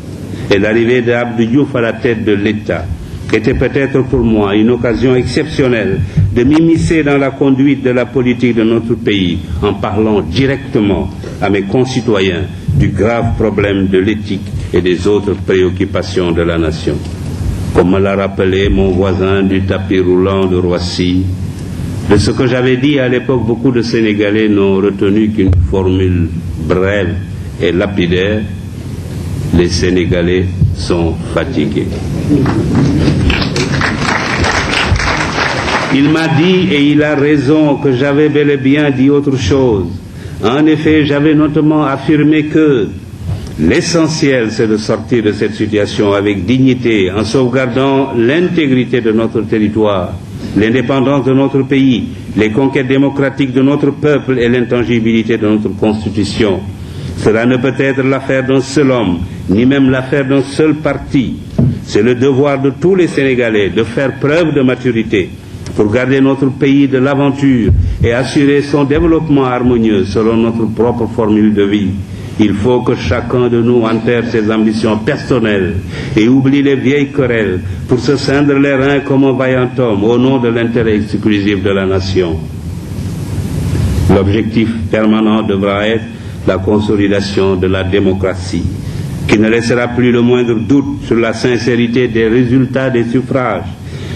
et l'arrivée d'Abdou Diouf à la tête de l'État était peut-être pour moi une occasion exceptionnelle de m'immiscer dans la conduite de la politique de notre pays en parlant directement à mes concitoyens du grave problème de l'éthique et des autres préoccupations de la nation. Comme me l'a rappelé mon voisin du tapis roulant de Roissy, de ce que j'avais dit à l'époque, beaucoup de Sénégalais n'ont retenu qu'une formule brève et lapidaire: les Sénégalais sont fatigués. Il m'a dit, et il a raison, que j'avais bel et bien dit autre chose. En effet, j'avais notamment affirmé que l'essentiel, c'est de sortir de cette situation avec dignité, en sauvegardant l'intégrité de notre territoire, l'indépendance de notre pays, les conquêtes démocratiques de notre peuple et l'intangibilité de notre Constitution. Cela ne peut être l'affaire d'un seul homme, ni même l'affaire d'un seul parti. C'est le devoir de tous les Sénégalais de faire preuve de maturité pour garder notre pays de l'aventure et assurer son développement harmonieux selon notre propre formule de vie. Il faut que chacun de nous enterre ses ambitions personnelles et oublie les vieilles querelles pour se cendre les reins comme un vaillant homme au nom de l'intérêt exclusif de la nation. L'objectif permanent devra être la consolidation de la démocratie, qui ne laissera plus le moindre doute sur la sincérité des résultats des suffrages.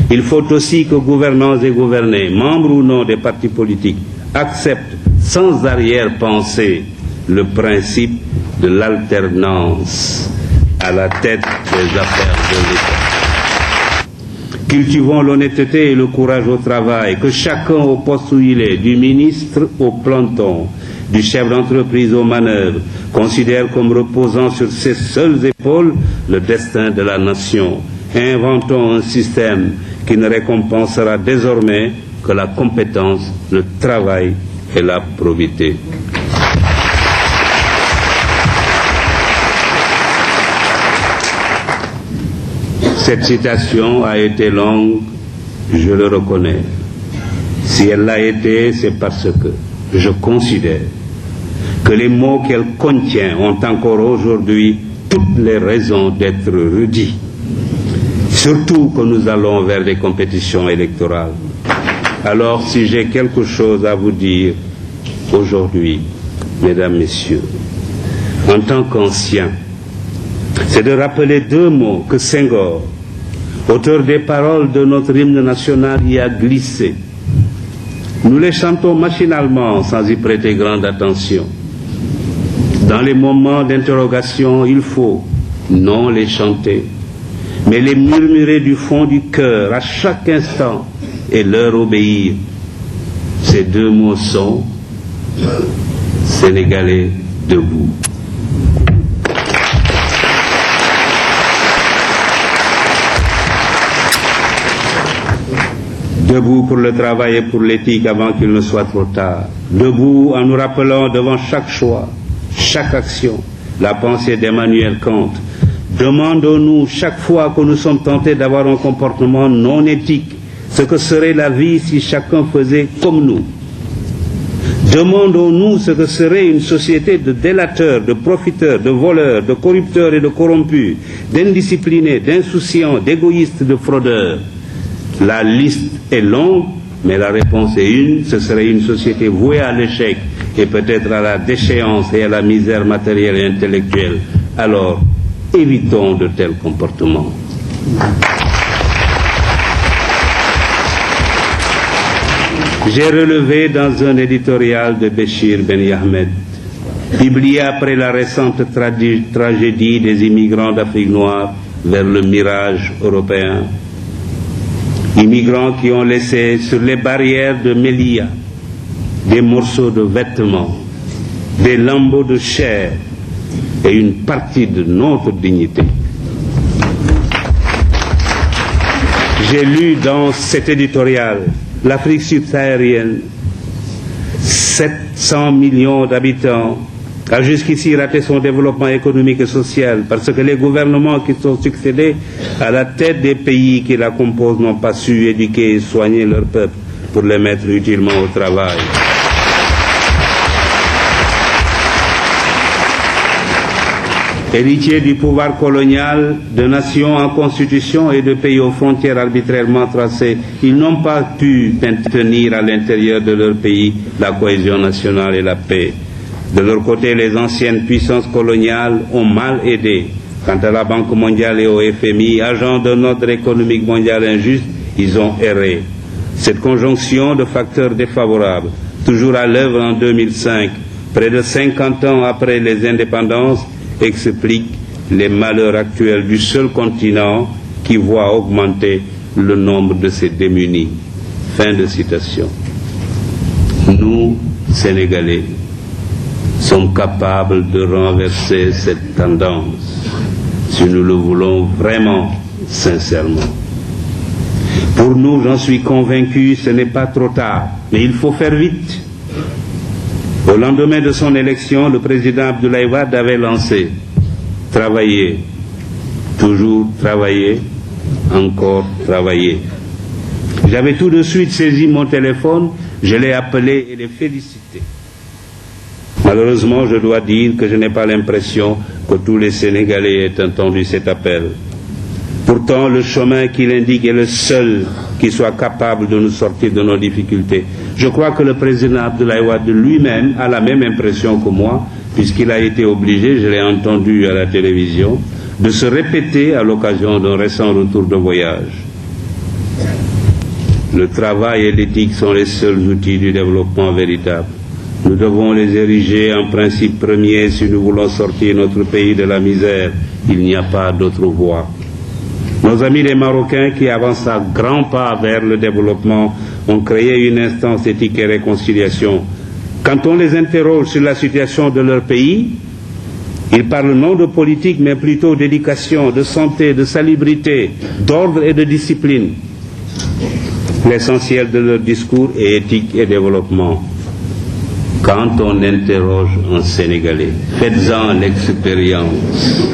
Il faut aussi que gouvernants et gouvernés, membres ou non des partis politiques, acceptent sans arrière-pensée le principe de l'alternance à la tête des affaires de l'État. Cultivons l'honnêteté et le courage au travail, que chacun au poste où il est, du ministre au planton, du chef d'entreprise aux manœuvres, considère comme reposant sur ses seules épaules le destin de la nation. Inventons un système qui ne récompensera désormais que la compétence, le travail et la probité. Cette citation a été longue, je le reconnais. Si elle l'a été, c'est parce que je considère que les mots qu'elle contient ont encore aujourd'hui toutes les raisons d'être redits. Surtout que nous allons vers des compétitions électorales. Alors, si j'ai quelque chose à vous dire aujourd'hui, mesdames, messieurs, en tant qu'ancien, c'est de rappeler deux mots que Senghor, auteur des paroles de notre hymne national, y a glissés. Nous les chantons machinalement sans y prêter grande attention. Dans les moments d'interrogation, il faut non les chanter, mais les murmurer du fond du cœur à chaque instant et leur obéir. Ces deux mots sont Sénégalais debout. Debout pour le travail et pour l'éthique avant qu'il ne soit trop tard. Debout en nous rappelant devant chaque choix, chaque action, la pensée d'Emmanuel Kant. Demandons-nous chaque fois que nous sommes tentés d'avoir un comportement non éthique, ce que serait la vie si chacun faisait comme nous. Demandons-nous ce que serait une société de délateurs, de profiteurs, de voleurs, de corrupteurs et de corrompus, d'indisciplinés, d'insouciants, d'égoïstes, de fraudeurs. La liste est longue, mais la réponse est une, ce serait une société vouée à l'échec et peut-être à la déchéance et à la misère matérielle et intellectuelle. Alors, évitons de tels comportements. J'ai relevé dans un éditorial de Béchir Ben Ahmed, publié après la récente tragédie des immigrants d'Afrique noire vers le mirage européen, immigrants qui ont laissé sur les barrières de Melilla des morceaux de vêtements, des lambeaux de chair et une partie de notre dignité. J'ai lu dans cet éditorial, l'Afrique subsaharienne, 700 millions d'habitants, a jusqu'ici raté son développement économique et social parce que les gouvernements qui sont succédés à la tête des pays qui la composent n'ont pas su éduquer et soigner leur peuple pour les mettre utilement au travail. Héritiers du pouvoir colonial, de nations en constitution et de pays aux frontières arbitrairement tracées, ils n'ont pas pu maintenir à l'intérieur de leur pays la cohésion nationale et la paix. De leur côté, les anciennes puissances coloniales ont mal aidé. Quant à la Banque mondiale et au FMI, agents d'un ordre économique mondial injuste, ils ont erré. Cette conjonction de facteurs défavorables, toujours à l'œuvre en 2005, près de 50 ans après les indépendances, explique les malheurs actuels du seul continent qui voit augmenter le nombre de ses démunis. Fin de citation. Nous, Sénégalais, sommes capables de renverser cette tendance, si nous le voulons vraiment, sincèrement. Pour nous, j'en suis convaincu, ce n'est pas trop tard, mais il faut faire vite. Au lendemain de son élection, le président Abdoulaye Wade avait lancé « Travailler, toujours travailler, encore travailler ». J'avais tout de suite saisi mon téléphone, je l'ai appelé et l'ai félicité. Malheureusement, je dois dire que je n'ai pas l'impression que tous les Sénégalais aient entendu cet appel. Pourtant, le chemin qu'il indique est le seul qui soit capable de nous sortir de nos difficultés. Je crois que le président Abdoulaye Wade lui-même a la même impression que moi, puisqu'il a été obligé, je l'ai entendu à la télévision, de se répéter à l'occasion d'un récent retour de voyage. Le travail et l'éthique sont les seuls outils du développement véritable. Nous devons les ériger en principe premier si nous voulons sortir notre pays de la misère. Il n'y a pas d'autre voie. Nos amis les Marocains qui avancent à grands pas vers le développement ont créé une instance éthique et réconciliation. Quand on les interroge sur la situation de leur pays, ils parlent non de politique mais plutôt d'éducation, de santé, de salubrité, d'ordre et de discipline. L'essentiel de leur discours est éthique et développement. Quand on interroge un Sénégalais, faites-en l'expérience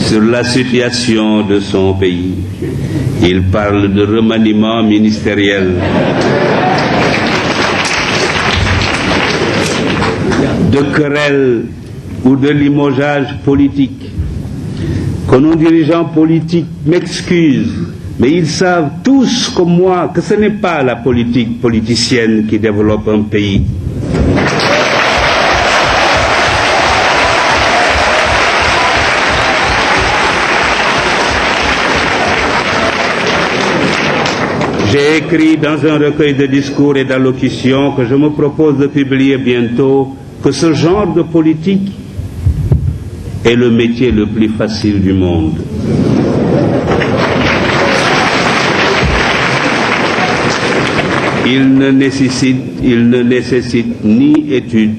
sur la situation de son pays. Il parle de remaniement ministériel, de querelle ou de limogeage politique. Que nos dirigeants politiques m'excusent, mais ils savent tous comme moi que ce n'est pas la politique politicienne qui développe un pays. J'ai écrit dans un recueil de discours et d'allocutions que je me propose de publier bientôt que ce genre de politique est le métier le plus facile du monde. Il ne nécessite ni études,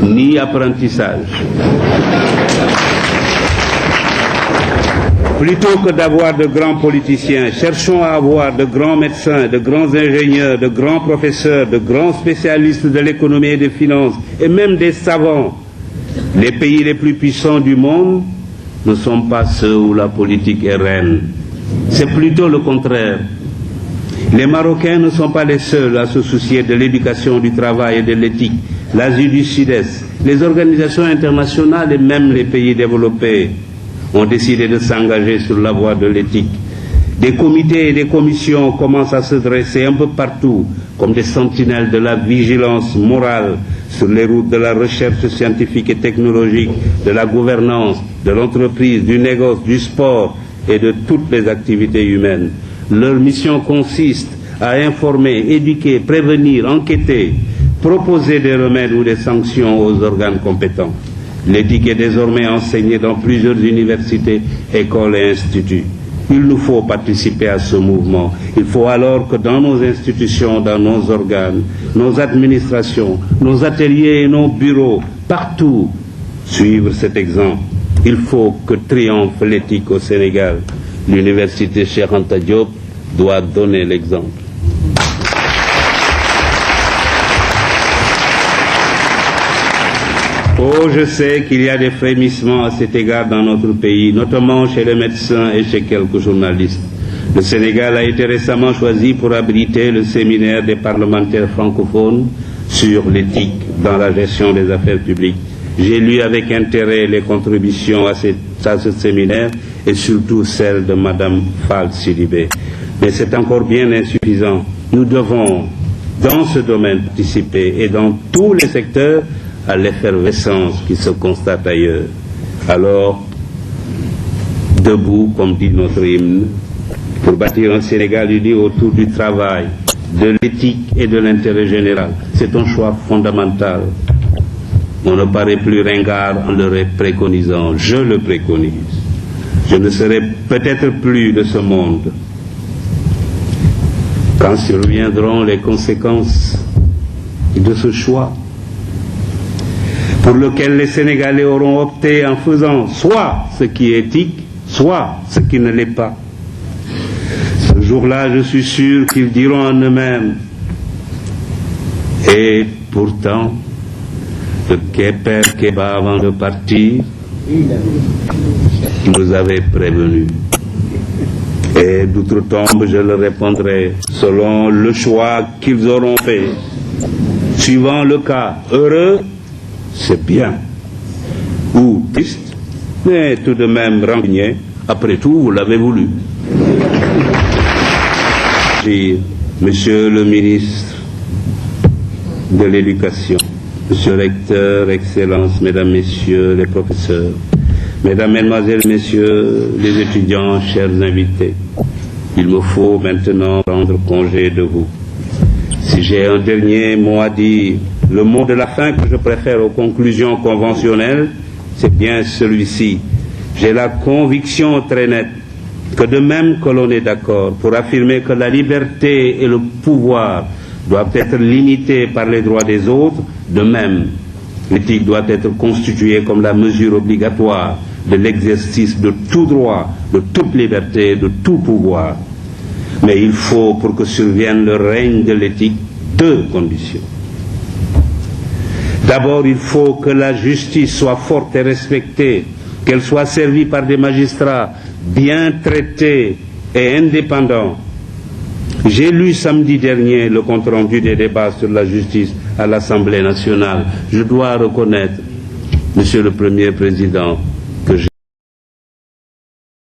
ni apprentissage. Plutôt que d'avoir de grands politiciens, cherchons à avoir de grands médecins, de grands ingénieurs, de grands professeurs, de grands spécialistes de l'économie et des finances, et même des savants. Les pays les plus puissants du monde ne sont pas ceux où la politique est reine. C'est plutôt le contraire. Les Marocains ne sont pas les seuls à se soucier de l'éducation, du travail et de l'éthique. L'Asie du Sud-Est, les organisations internationales et même les pays développés ont décidé de s'engager sur la voie de l'éthique. Des comités et des commissions commencent à se dresser un peu partout comme des sentinelles de la vigilance morale sur les routes de la recherche scientifique et technologique, de la gouvernance, de l'entreprise, du négoce, du sport et de toutes les activités humaines. Leur mission consiste à informer, éduquer, prévenir, enquêter, proposer des remèdes ou des sanctions aux organes compétents. L'éthique est désormais enseignée dans plusieurs universités, écoles et instituts. Il nous faut participer à ce mouvement. Il faut alors que dans nos institutions, dans nos organes, nos administrations, nos ateliers et nos bureaux, partout, suivre cet exemple. Il faut que triomphe l'éthique au Sénégal. L'université Cheikh Anta Diop doit donner l'exemple. Oh, je sais qu'il y a des frémissements à cet égard dans notre pays, notamment chez les médecins et chez quelques journalistes. Le Sénégal a été récemment choisi pour abriter le séminaire des parlementaires francophones sur l'éthique dans la gestion des affaires publiques. J'ai lu avec intérêt les contributions à ce séminaire et surtout celle de Madame Fall Sidibé. Mais c'est encore bien insuffisant. Nous devons, dans ce domaine, participer et dans tous les secteurs à l'effervescence qui se constate ailleurs. Alors, debout, comme dit notre hymne, pour bâtir un Sénégal uni autour du travail, de l'éthique et de l'intérêt général. C'est un choix fondamental. On ne paraît plus ringard en le préconisant. Je le préconise. Je ne serai peut-être plus de ce monde quand surviendront les conséquences de ce choix pour lequel les Sénégalais auront opté en faisant soit ce qui est éthique, soit ce qui ne l'est pas. Ce jour-là, je suis sûr qu'ils diront en eux-mêmes. Et pourtant, le Père Kéba, avant de partir, nous avait prévenus. Et d'outre-tombe, je leur répondrai, selon le choix qu'ils auront fait, suivant le cas heureux, c'est bien, ou triste, mais tout de même rancunier, après tout, vous l'avez voulu. Monsieur le ministre de l'Éducation, Monsieur le recteur, Excellences, Mesdames, Messieurs les professeurs, Mesdames, Mesdemoiselles, Messieurs les étudiants, chers invités, il me faut maintenant prendre congé de vous. Si j'ai un dernier mot à dire, le mot de la fin que je préfère aux conclusions conventionnelles, c'est bien celui-ci. J'ai la conviction très nette que de même que l'on est d'accord pour affirmer que la liberté et le pouvoir doivent être limités par les droits des autres, de même, l'éthique doit être constituée comme la mesure obligatoire de l'exercice de tout droit, de toute liberté, de tout pouvoir. Mais il faut, pour que survienne le règne de l'éthique, deux conditions. D'abord, il faut que la justice soit forte et respectée, qu'elle soit servie par des magistrats bien traités et indépendants. J'ai lu samedi dernier le compte-rendu des débats sur la justice à l'Assemblée nationale. Je dois reconnaître, Monsieur le Premier Président,